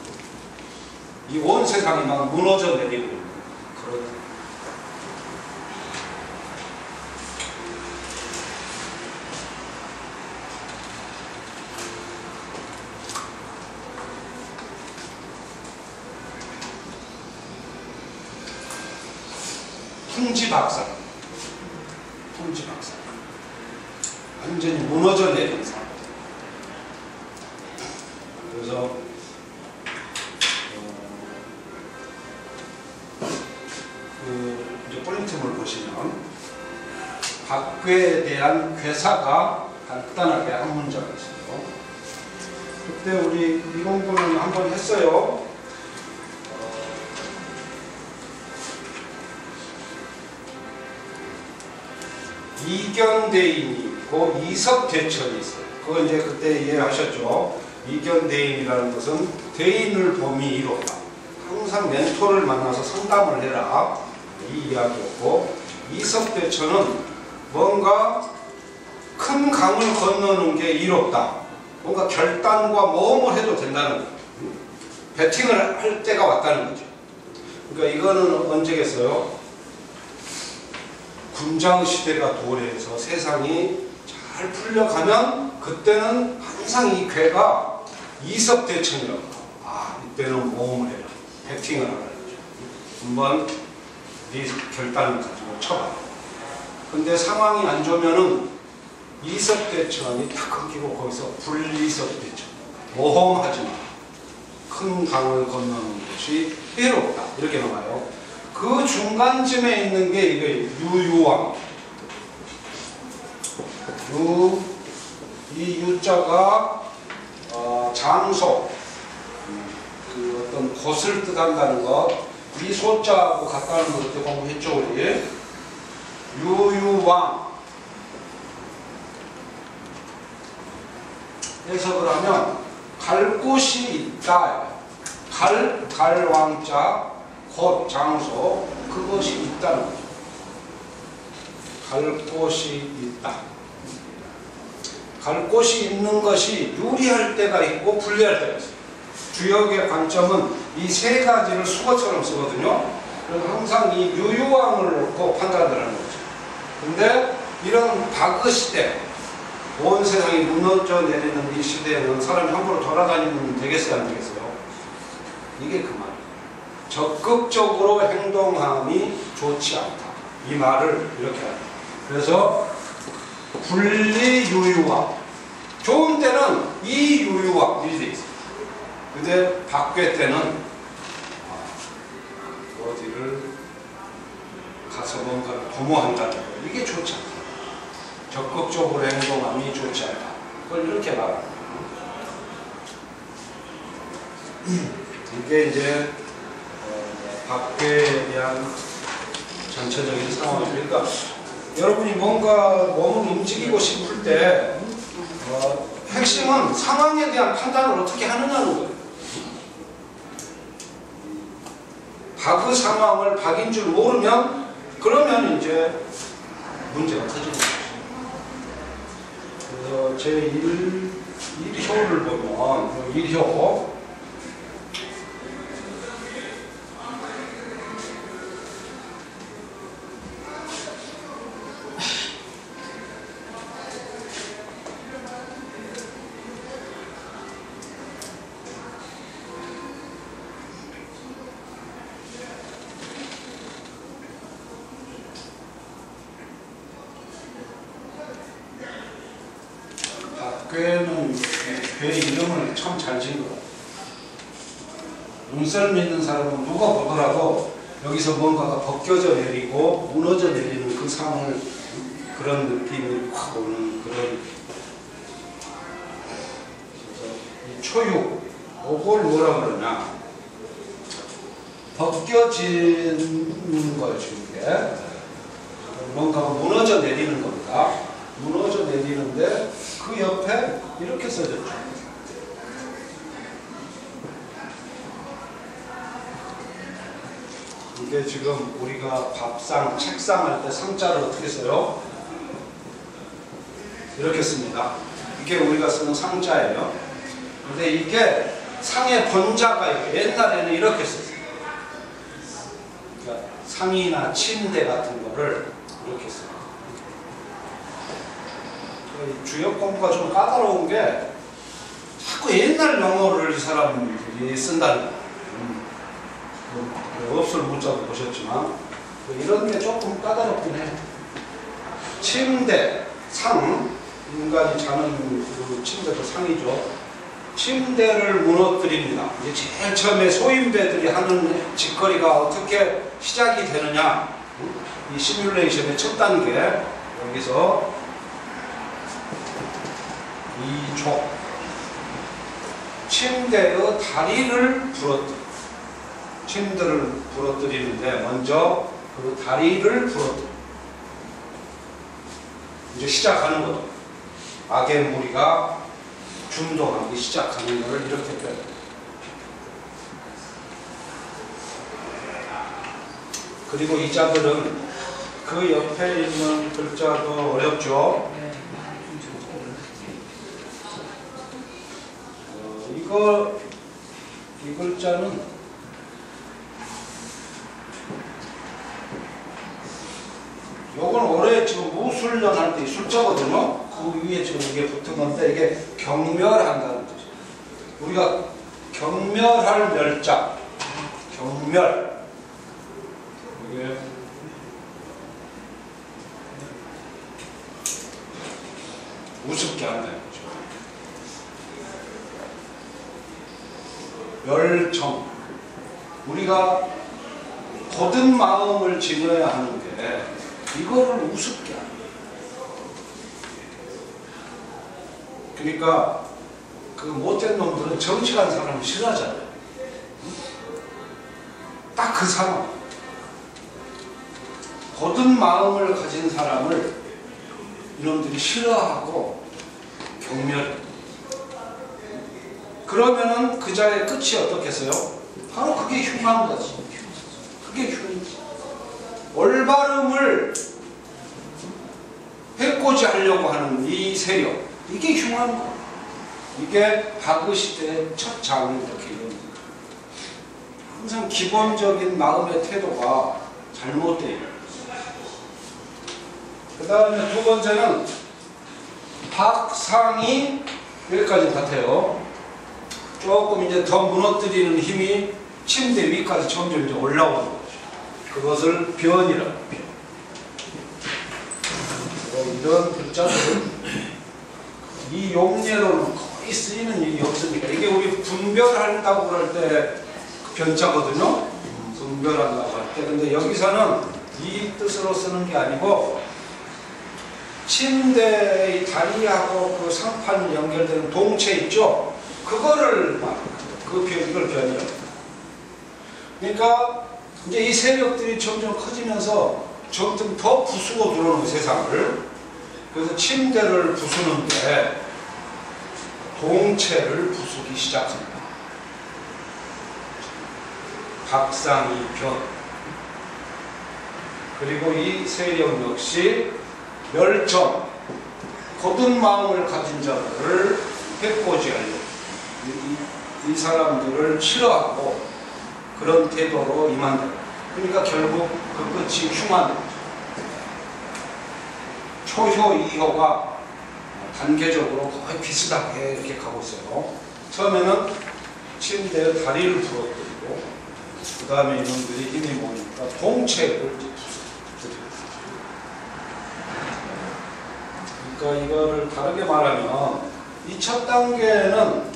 이 온 세상이 막 무너져 내리고 그런. 풍지박산. 풍지박산. 완전히 무너져 내린 상황. 그래서 이제 포인트를 보시면 박괴에 대한 괴사가 간단하게 한 문장 있어요. 그때 우리 이 공부는 한번 했어요. 이견대인이 있고 이섭대천이 있어요. 그거 이제 그때 이해하셨죠? 이견대인이라는 것은 대인을 봄이 이롭다. 항상 멘토를 만나서 상담을 해라. 이 이야기였고, 이섭대천은 뭔가 큰 강을 건너는 게 이롭다. 뭔가 결단과 모험을 해도 된다는 거예요. 배팅을 할 때가 왔다는 거죠. 그러니까 이거는 언제겠어요? 군자의 시대가 도래해서 세상이 잘 풀려가면 그때는 항상 이 괴가 이섭대천이라고 해요. 아, 이때는 모험을 해라. 배팅을 하라는 거죠. 한번 네 결단을 가지고 쳐봐. 근데 상황이 안 좋으면은 이섭대천이 탁 끊기고 거기서 불이섭대천. 모험하지 마. 큰 강을 건너는 것이 해롭다. 이렇게 나와요. 그 중간쯤에 있는 게 이게 유유왕. 이 유자가 장소, 그 어떤 곳을 뜻한다는 것. 이 소자하고 같다는 걸 그때 공부했죠, 우리. 유유왕. 해석을 하면 갈 곳이 있다. 갈 왕자. 곳, 장소, 그것이 있다는 거죠. 갈 곳이 있다. 갈 곳이 있는 것이 유리할 때가 있고 불리할 때가 있어요. 주역의 관점은 이 세 가지를 수거처럼 쓰거든요. 그래서 항상 이 유유왕을 놓고 판단을 하는 거죠. 근데 이런 박의 시대, 온 세상이 무너져 내리는 이 시대에는 사람이 함부로 돌아다니면 되겠어요, 안 되겠어요? 이게 그 말이에요. 적극적으로 행동함이 좋지 않다. 이 말을 이렇게 합니다. 그래서 분리유유왕. 좋은 때는 이유유왕 이렇게 돼 있어요. 근데 박괴 때는 어디를 가서 뭔가를 도모한다는 거. 이게 좋지 않다. 적극적으로 행동함이 좋지 않다. 그걸 이렇게 말합니다. 이게 이제 박괴에 대한 전체적인 상황입니다. 그러니까 여러분이 뭔가 몸을 움직이고 싶을 때 핵심은 상황에 대한 판단을 어떻게 하느냐는 거예요. 박의 상황을 박인 줄 모르면 그러면 이제 문제가 터지는 거죠. 그래서 제 1효를 보면 1효 괴는 괴 이름을 참 잘 지은 것 같아요. 눈썰 믿는 사람은 누가 보더라도 여기서 뭔가가 벗겨져 내리고 무너져 내리는 그 상황을 그런 느낌이 확 오는 그런 초유, 이걸 뭐라 그러냐? 벗겨지는 거죠, 이게. 뭔가 무너져 내리는 겁니다. 무너져 내리는데 그 옆에 이렇게 써졌죠. 이게 지금 우리가 밥상, 책상 할 때 상자를 어떻게 써요? 이렇게 씁니다. 이게 우리가 쓰는 상자예요. 근데 이게 상의 번자가 있고 옛날에는 이렇게 썼어요. 그러니까 상이나 침대 같은 거를 이렇게 써요. 주역 공부가 좀 까다로운 게 자꾸 옛날 영어를 이 사람들이 쓴다는 거예요. 업술 문자도 보셨지만 이런 게 조금 까다롭긴 해요. 침대, 상, 인간이 자는 그 침대도 상이죠. 침대를 무너뜨립니다. 이제 제일 처음에 소인배들이 하는 짓거리가 어떻게 시작이 되느냐. 이 시뮬레이션의 첫 단계, 여기서 2조 침대의 다리를 부러뜨립니다. 침대를 부러뜨리는데 먼저 그 다리를 부러뜨립니다. 이제 시작하는 거죠. 악의 무리가 준동하기 시작하는 것을 이렇게 표현합니다. 그리고 이 자들은 그 옆에 있는 글자도 어렵죠. 이 글자는 요건 올해 지금 무술년 할 때 숫자거든요. 그 위에 지금 이게 붙은 건데 이게 경멸한다는 뜻이에요. 우리가 경멸할 멸자, 경멸. 이게 우습게 한다는 거죠. 멸정. 우리가 거듭 마음을 지녀야 하는데 이거를 우습게 하는 거예요. 그러니까 그 못된 놈들은 정직한 사람을 싫어하잖아요. 딱 그 사람. 거듭 마음을 가진 사람을 이놈들이 싫어하고 경멸해. 그러면은 그 자의 끝이 어떻겠어요? 바로 그게 흉한 거지. 그게 흉이지. 올바름을 해코지 하려고 하는 이 세력, 이게 흉한 거. 이게 박의 시대의 첫 장이 이렇게 이루어집니다. 항상 기본적인 마음의 태도가 잘못되어 있는. 그 다음에 두 번째는 박상이 여기까지 같아요. 조금 이제 더 무너뜨리는 힘이 침대 위까지 점점 이제 올라오는 거죠. 그것을 변이라고 합니다. 이런 글자들은 이 용례로는 거의 쓰이는 일이 없으니까 이게 우리 분별한다고 그럴 때 그 변자거든요. 분별한다고 할 때. 근데 여기서는 이 뜻으로 쓰는 게 아니고 침대의 다리하고 그 상판 연결되는 동체 있죠? 그거를 이걸 변이라고. 그러니까 이제 이 세력들이 점점 커지면서 점점 더 부수고 들어오는 세상을. 그래서 침대를 부수는데 동체를 부수기 시작합니다. 박상이 변. 그리고 이 세력 역시 멸정, 거듭 마음을 가진 자들을 해코지하려고 이 사람들을 싫어하고 그런 태도로 임한다. 그러니까 결국 그 끝이 흉한 거죠. 초효, 이효가 단계적으로 거의 비슷하게 이렇게 가고 있어요. 처음에는 침대에 다리를 부러뜨리고 그 다음에 이놈들이 힘이 모이니까 동체를 부서뜨려요. 그러니까 이거를 다르게 말하면 이 첫 단계는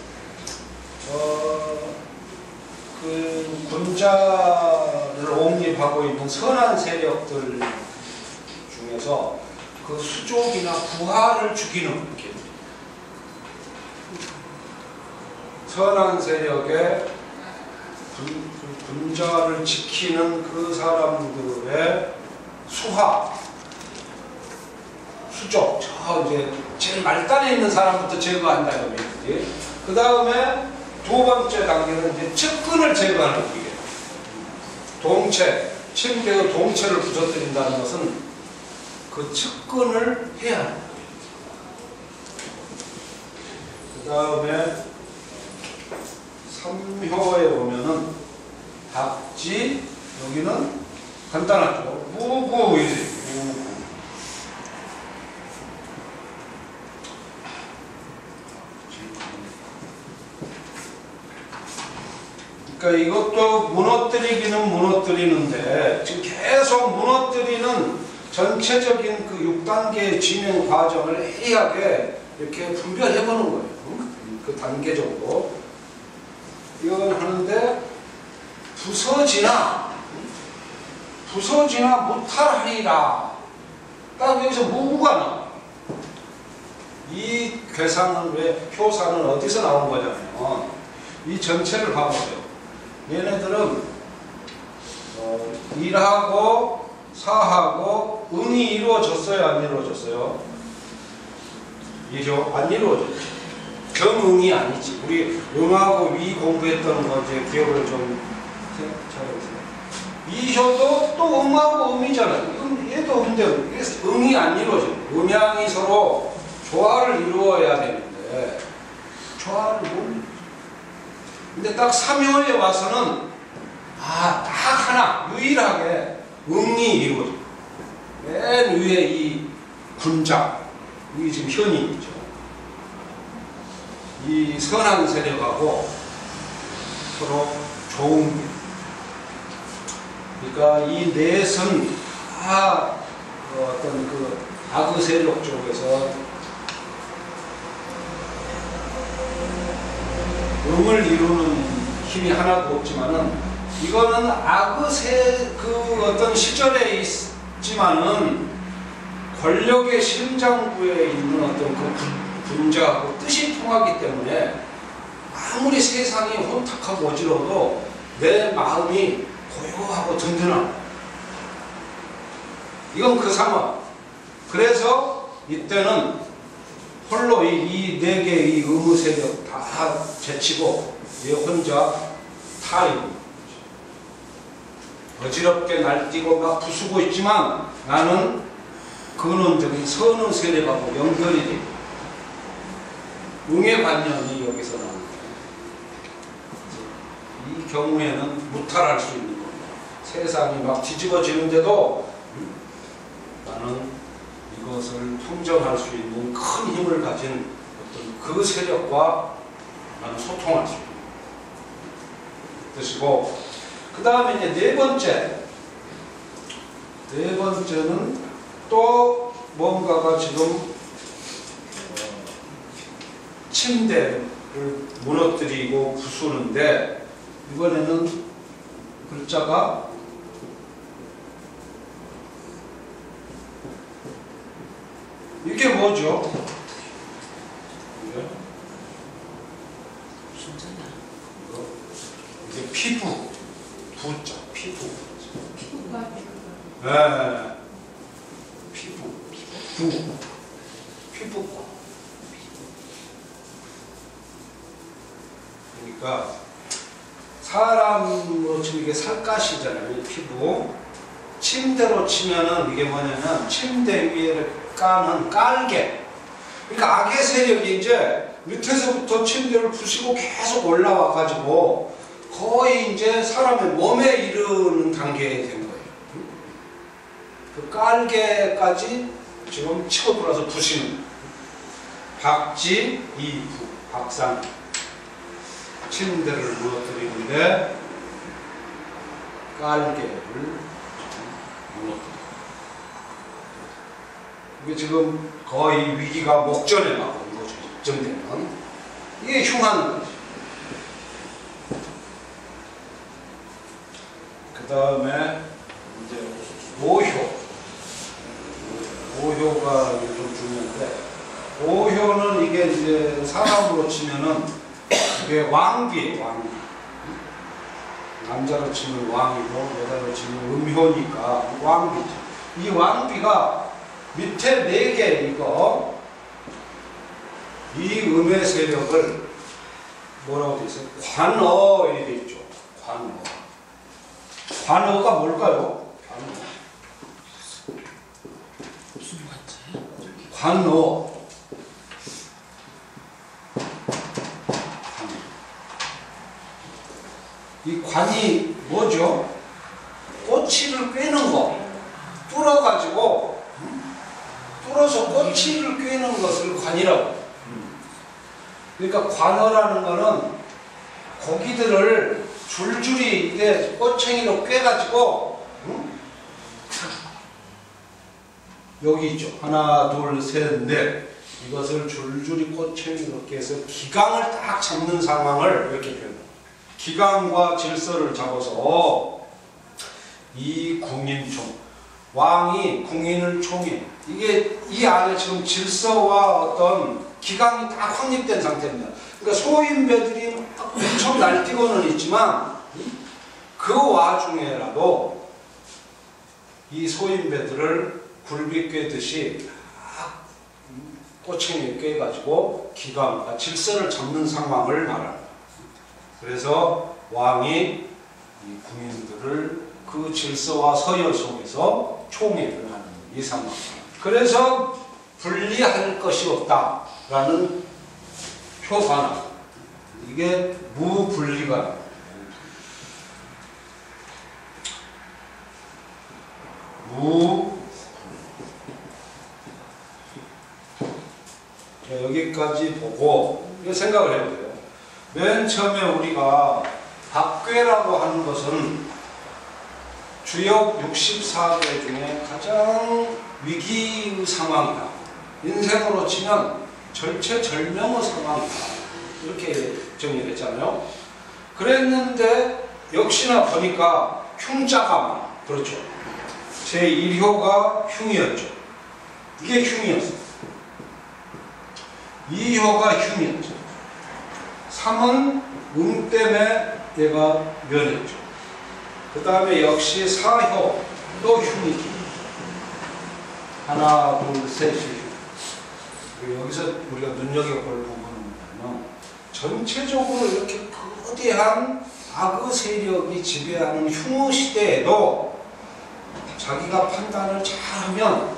그 군자를 옹립하고 있는 선한 세력들 중에서 그 수족이나 부하를 죽이는 게 선한 세력의 군자를 지키는 그 사람들의 수하, 수족, 저 이제 제일 말단에 있는 사람부터 제거한다 이거지. 그 다음에 두 번째 단계는 이제 측근을 제거하는 거예요. 동체, 침대의 동체를 부서뜨린다는 것은 그 측근을 해야 하는 거예요. 그 다음에 3효에 보면은 박지, 여기는 간단하죠. 무구이지. 무구. 그러니까 이것도 무너뜨리기는 무너뜨리는데 지금 계속 무너뜨리는 전체적인 그 6단계의 진행 과정을 애리하게 이렇게 분별해보는 거예요. 그 단계적으로. 이걸 하는데 부서지나 무탈하리라. 딱 여기서 무구가 나와. 이 괴상은 왜 효사는 어디서 나온 거냐면 이 전체를 봐보세요. 얘네들은 일하고 사하고 응이 이루어졌어요, 안 이루어졌어요? 이죠? 안 이루어졌죠. 경응이 아니지. 우리 응하고 위 공부했던 거 이제 기억을 좀 잘해보세요. 이효도 또 응하고 음이잖아요. 얘도 음인데 응이 안 이루어져. 음양이 서로 조화를 이루어야 되는데 조화를 못 이루어져. 근데 딱 3효에 와서는 딱 하나 유일하게 응이 이루어져. 맨 위에 이 군자, 이게 지금 현인이죠. 이 선한 세력하고 서로 좋은 게. 그러니까 이 넷은 다 어떤 그 악의 세력 쪽에서 음을 이루는 힘이 하나도 없지만은 이거는 악의 그 어떤 시절에 있지만은 권력의 심장부에 있는 어떤 그 분자하고 뜻이 통하기 때문에 아무리 세상이 혼탁하고 어지러워도 내 마음이 고요하고 든든하고 이건 그 상황. 그래서 이때는 홀로 이 네 개의 의무 세력 다 제치고 얘 혼자 타임 어지럽게 날뛰고 막 부수고 있지만 나는 근원적인 선의 세력하고 연결이 돼. 응의 관념이 여기서 나옵니다. 이 경우에는 무탈할 수 있는 겁니다. 세상이 막 뒤집어지는데도 나는 이것을 통정할 수 있는 큰 힘을 가진 어떤 그 세력과 나는 소통할 수 있는 뜻이고, 그 다음에 이제 네 번째는 또 뭔가가 지금 침대를 무너뜨리고 부수는데 이번에는 글자가 이게 뭐죠? 이게 피부, 부자, 피부. 네. 피부과. 그러니까 사람으로 치면 이게 살갗이잖아요. 피부. 침대로 치면은 이게 뭐냐면 침대 위에 까는 깔개. 그러니까 악의 세력이 이제 밑에서부터 침대를 부시고 계속 올라와 가지고 거의 이제 사람의 몸에 이르는 단계에 된 거예요. 그 깔개까지 지금 치고 들어와서 부시는 박지, 이부, 박상. 침대를 무너뜨리는데 깔개를 무너뜨려. 이게 지금 거의 위기가 목전에 막 온 거죠. 이쯤 이게 흉한 거죠. 그 다음에 이제 오효가 좀 중요한데, 오효는 이게 이제 사람으로 치면은 그게 왕비예요, 왕비. 남자로 치면 왕이고 여자로 치면 음효니까 왕비죠. 이 왕비가 밑에 4개 이거 이 음의 세력을 뭐라고 되어 있어요? 관어 이렇게 돼 있죠. 관어. 관어가 뭘까요? 무슨 관자예요? 관어. 이 관이 뭐죠? 꼬치를 꿰는 거. 뚫어가지고 뚫어서 꼬치를 꿰는 것을 관이라고. 그러니까 관어라는 거는 고기들을 줄줄이 이게 꼬챙이로 꿰가지고 여기 있죠. 하나, 둘, 셋, 넷. 이것을 줄줄이 꼬챙이로 꿰서 기강을 딱 잡는 상황을 이렇게 표현합니다. 기강과 질서를 잡아서 이 궁인총 왕이 궁인을 총해. 이게 이 안에 지금 질서와 어떤 기강이 다 확립된 상태입니다. 그러니까 소인배들이 엄청 날뛰고는 있지만 그 와중에라도 이 소인배들을 굴비 꿰듯이 딱 꼬챙이에 꿰가지고 기강과 질서를 잡는 상황을 말합니다. 그래서 왕이 이 군인들을 그 질서와 서열 속에서 총애를 하는 이 상황. 그래서 분리할 것이 없다라는 표관화. 이게 무분리가. 여기까지 보고 생각을 해보세요. 맨 처음에 우리가 박괴라고 하는 것은 주역 64개 중에 가장 위기의 상황이다. 인생으로 치면 절체절명의 상황이다. 이렇게 정의를 했잖아요. 그랬는데 역시나 보니까 흉자가 많아. 그렇죠. 제1효가 흉이었죠. 이게 흉이었어요. 2효가 흉이었죠. 3은 때문에 얘가 면했죠. 그 다음에 역시 4효 또 흉이죠. 하나, 둘, 셋이 흉. 여기서 우리가 눈여겨볼 부분은 전체적으로 이렇게 거대한 악의 세력이 지배하는 흉의 시대에도 자기가 판단을 잘하면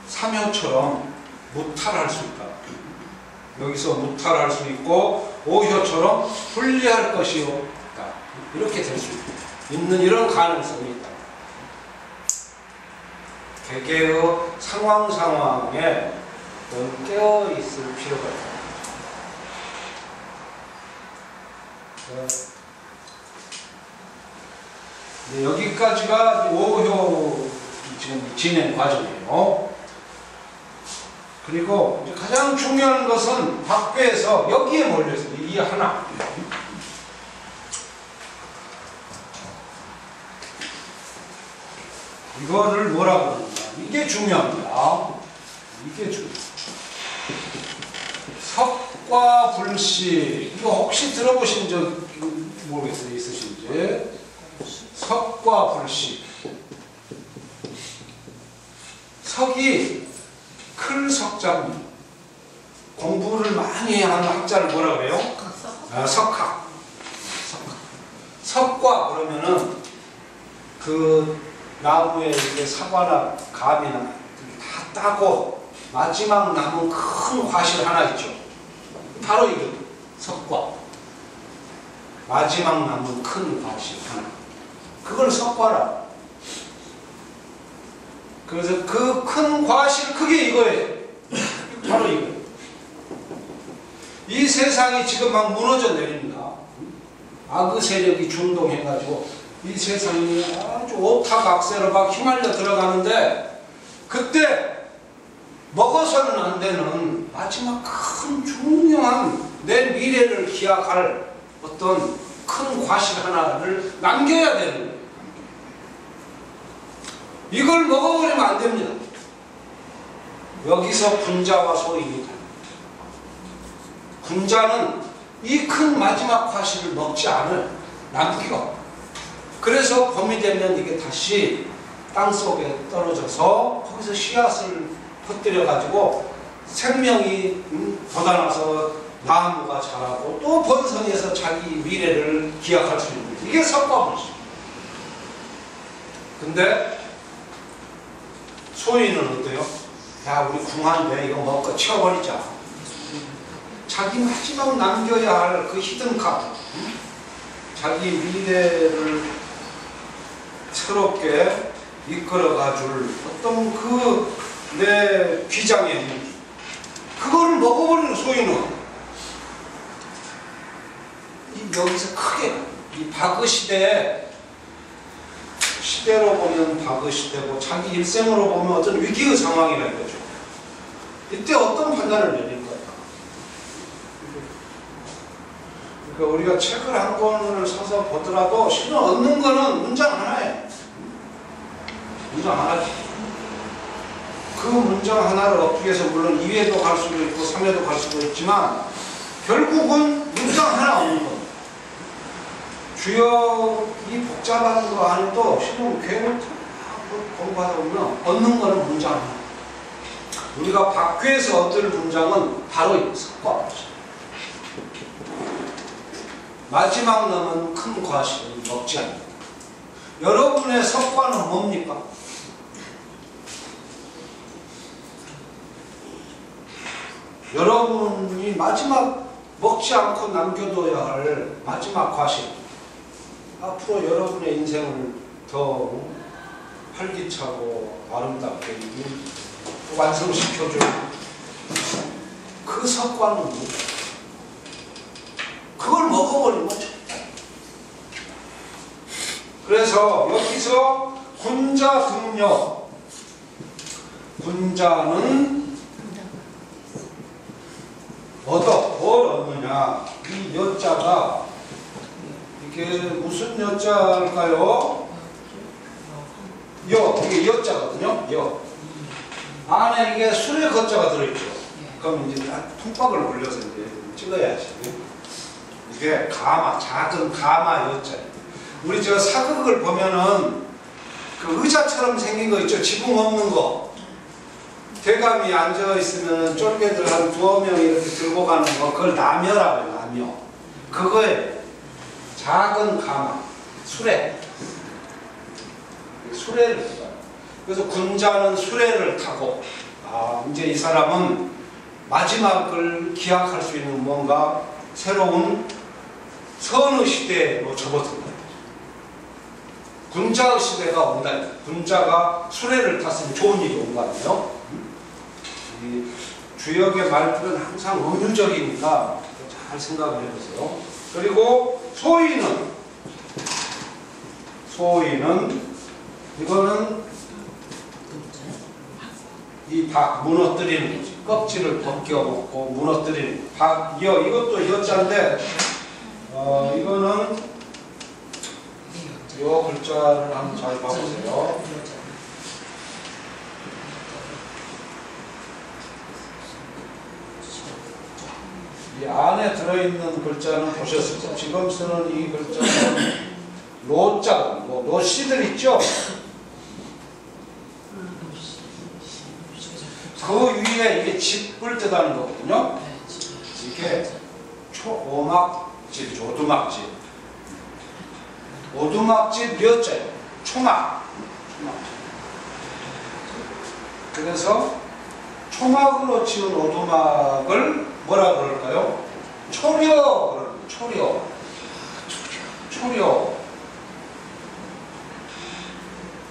3효처럼 무탈할 수 있다. 여기서 무탈할 수 있고 5효처럼 분리할 것이 없다. 이렇게 될 수 있는 이런 가능성이 있다. 개개의 상황에 깨어있을 필요가 있다. 네, 여기까지가 5효 지금 진행 과정이에요. 그리고 이제 가장 중요한 것은 박괴에서 여기에 몰려있어요. 이 하나. 이거를 뭐라고 하는가. 이게 중요합니다. 이게 중요해요. 석과 불씨. 이거 혹시 들어보신 적 모르겠어요. 있으신지. 석과 불씨. 석이 큰 석자입니다. 공부를 많이 하는 학자를 뭐라 그래요? 석학. 석과 그러면은 그 나무에 이렇게 사과나 감이나 다 따고 마지막 남은 큰 과실 하나 있죠. 바로 이거 석과. 마지막 남은 큰 과실 하나. 그걸 석과라. 그래서 그 큰 과실 크게 이거예요. 바로 이거. 이 세상이 지금 막 무너져 내립니다. 악의 세력이 준동해가지고 이 세상이 아주 오타각세로 막 휘말려 들어가는데 그때 먹어서는 안 되는 마지막 큰 중요한 내 미래를 기약할 어떤 큰 과실 하나를 남겨야 되는 거예요. 이걸 먹어버리면 안 됩니다. 여기서 분자와 소인이 됩니다. 군자는 이 큰 마지막 과실을 먹지 않을, 남겨. 그래서 봄이 되면 이게 다시 땅속에 떨어져서 거기서 씨앗을 퍼뜨려 가지고 생명이 돋아나서 나무가 자라고 또 번성해서 자기 미래를 기약할 수 있는 거지. 이게 석가모니. 근데 소인은 어때요? 야, 우리 궁한데 이거 먹고 치워버리자. 자기 마지막 남겨야 할 그 히든 카드, 자기 미래를 새롭게 이끌어가 줄 어떤 그 내 비장의 무기, 그거를 먹어버리는 소인은 여기서 크게 이 바그 시대로 보면 바그 시대고 자기 일생으로 보면 어떤 위기의 상황이라 이거죠. 이때 어떤 판단을 내릴 거야? 그러니까 우리가 책을 한 권을 사서 보더라도 실은 얻는 거는 문장 하나예요. 문장 하나지. 그 문장 하나를 얻기 위해서 물론 2회도 갈 수도 있고 3회도 갈 수도 있지만 결국은 문장 하나 얻는 거예요. 주역이 복잡한 거 안에도 실은 괴를 공부하다 보면 얻는 거는 문장 하나. 우리가 박괴에서 얻을 문장은 바로 이 석과. 마지막 남은 큰 과실은 먹지 않는다. 여러분의 석과는 뭡니까? 여러분이 마지막 먹지 않고 남겨둬야 할 마지막 과실, 앞으로 여러분의 인생을 더 활기차고 아름답게 완성시켜줄 그 석과는 뭐죠? 그걸 먹어버리면 좋다. 그래서 여기서 군자 등력, 군자는 뭘 얻느냐? 이 여자가 이게 무슨 여자일까요? 이게 여자거든요. 안에 이게 술의 거자가 들어있죠. 그럼 이제 통박을 올려서 이제 찍어야지. 이게 가마, 작은 가마 여자예요. 우리 저 사극을 보면은 그 의자처럼 생긴 거 있죠. 지붕 없는 거. 대감이 앉아있으면 쫄개들 한 2명 이렇게 들고 가는 거, 그걸 남여라고 해요, 남여. 그거에 작은 가마, 수레. 수레를 타요. 그래서 군자는 수레를 타고, 이제 이 사람은 마지막을 기약할 수 있는 뭔가 새로운 선의 시대로 접어든다. 군자의 시대가 온다. 군자가 수레를 탔으면 좋은 일이 온 거 아니에요? 이 주역의 말들은 항상 은유적이니까 잘 생각을 해보세요. 그리고 소인은 이거는 이 박 무너뜨리는 거지. 껍질을 벗겨먹고 무너뜨리는 이것도 여자인데 이거는 이 글자를 한번 잘 봐보세요. 이 안에 들어있는 글자는 보셨을 거예요. 지금 쓰는 이 글자는 노자, 노씨들 있죠? 그 위에 이게 집을 뜻하는 거거든요. 이게 오막집이죠. 오두막집. 오두막집 몇 자예요? 초막. 그래서 초막으로 지은 오두막을 뭐라 그럴까요? 초려.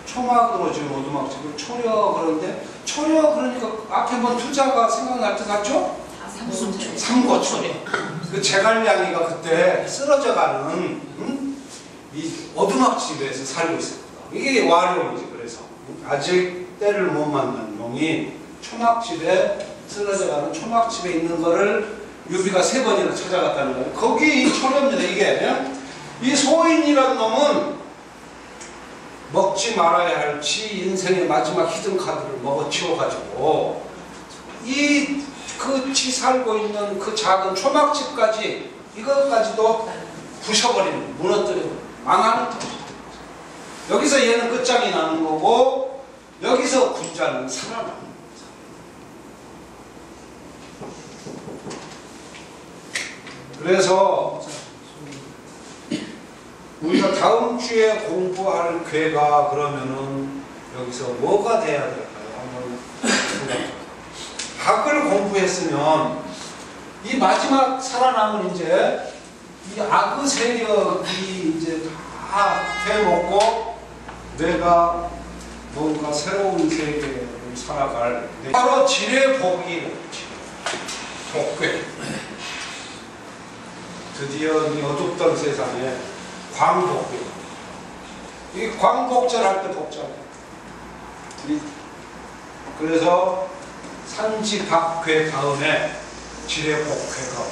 초막으로 지은 오두막집을 초려. 그런데 초려 그러니까 앞에 뭔 투자가 생각날 것 같죠? 삼고초려. 그 제갈량이가 그때 쓰러져가는 이 오두막집에서 살고 있었다. 이게 와룡이지. 그래서 아직 때를 못 만난 용이 초막집에 쓰러져가는 초막집에 있는 거를 유비가 3번이나 찾아갔다는 거예요. 거기 이 초려입니다. 이게 이 소인이라는 놈은 먹지 말아야 할 지 인생의 마지막 히든 카드를 먹어치워가지고 이 그 지 살고 있는 그 작은 초막집까지 이것까지도 부셔버리는, 무너뜨리는, 망하는 터지. 여기서 얘는 끝장이 나는 거고 여기서 군자는 살아나는 거죠. 그래서 우리가 다음 주에 공부할 괴가 그러면은 여기서 뭐가 돼야 될까요? 한번 생각해보세요. 학을 공부했으면 이 마지막 살아남은 이제 이 악의 세력이 이제 다 해먹고 내가 뭔가 새로운 세계를 살아갈 바로 지뢰 복이 복괴. 드디어 이 어둡던 세상에 광복이. 이 광복절 할 때 복절. 그래서 산지박괴 다음에 지뢰복괴가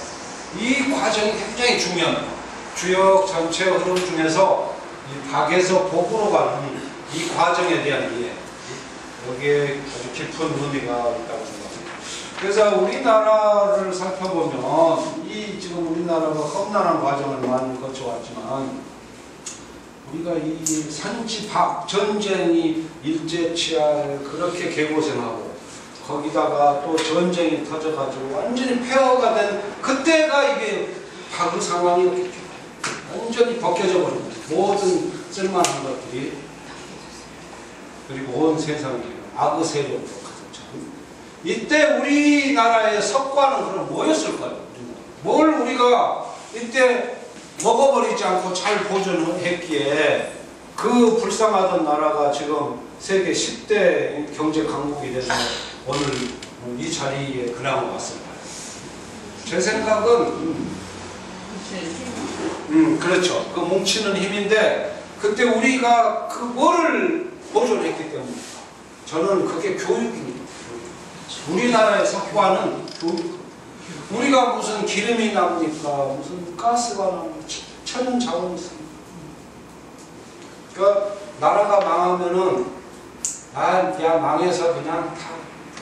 이 과정이 굉장히 중요한 거예요. 주역 전체 흐름 중에서 이 박에서 복으로 가는 이 과정에 대한 이해, 여기에 아주 깊은 의미가 있다고 생각합니다. 그래서 우리나라를 살펴보면 이 지금 우리나라가 험난한 과정을 많이 거쳐왔지만 우리가 이 산지박 전쟁이 일제치하에 그렇게 개고생하고 거기다가 또 전쟁이 터져가지고 완전히 폐허가 된 그때가 이게 박의 상황이었겠죠. 완전히 벗겨져 버린 거죠. 모든 쓸만한 것들이. 그리고 온 세상이 악의 세력으로 가득 차. 이때 우리나라의 석과는 그럼 뭐였을까요? 뭘 우리가 이때 먹어버리지 않고 잘 보존했기에 그 불쌍하던 나라가 지금 세계 10대 경제 강국이 돼서 오늘 이 자리에 그나마 왔습니다. 제 생각은 그렇죠. 그 뭉치는 힘인데 그때 우리가 그 뭐를 보존했기 때문입니다. 저는 그게 교육입니다. 우리나라의 석과는 교육. 우리가 무슨 기름이 납니까? 무슨 가스가 납니까? 천연 자원이 있습니다. 그러니까 나라가 망하면은 야 망해서 그냥 다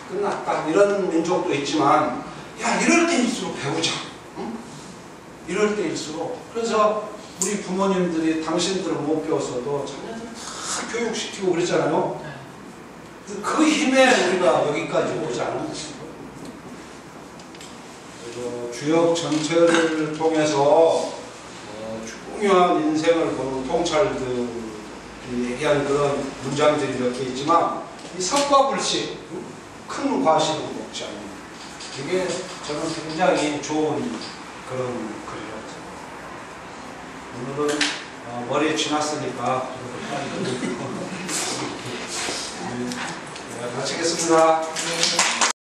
끝났다 이런 민족도 있지만 야 이럴 때일수록 배우자. 응? 이럴 때일수록 그래서 우리 부모님들이 당신들은 못 배웠어도 자녀들 다 교육시키고 그랬잖아요. 그 힘에 우리가 여기까지 오지 않은 것입니다. 주역 전체를 통해서 중요한 인생을 보는 통찰들이 얘기한 그런 문장들이 몇 개 있지만 이 석과불식, 큰 과실은 먹지 않는 이게 저는 굉장히 좋은 그런 글이라고 생각합니다. 오늘은 머리에 지났으니까 마치겠습니다.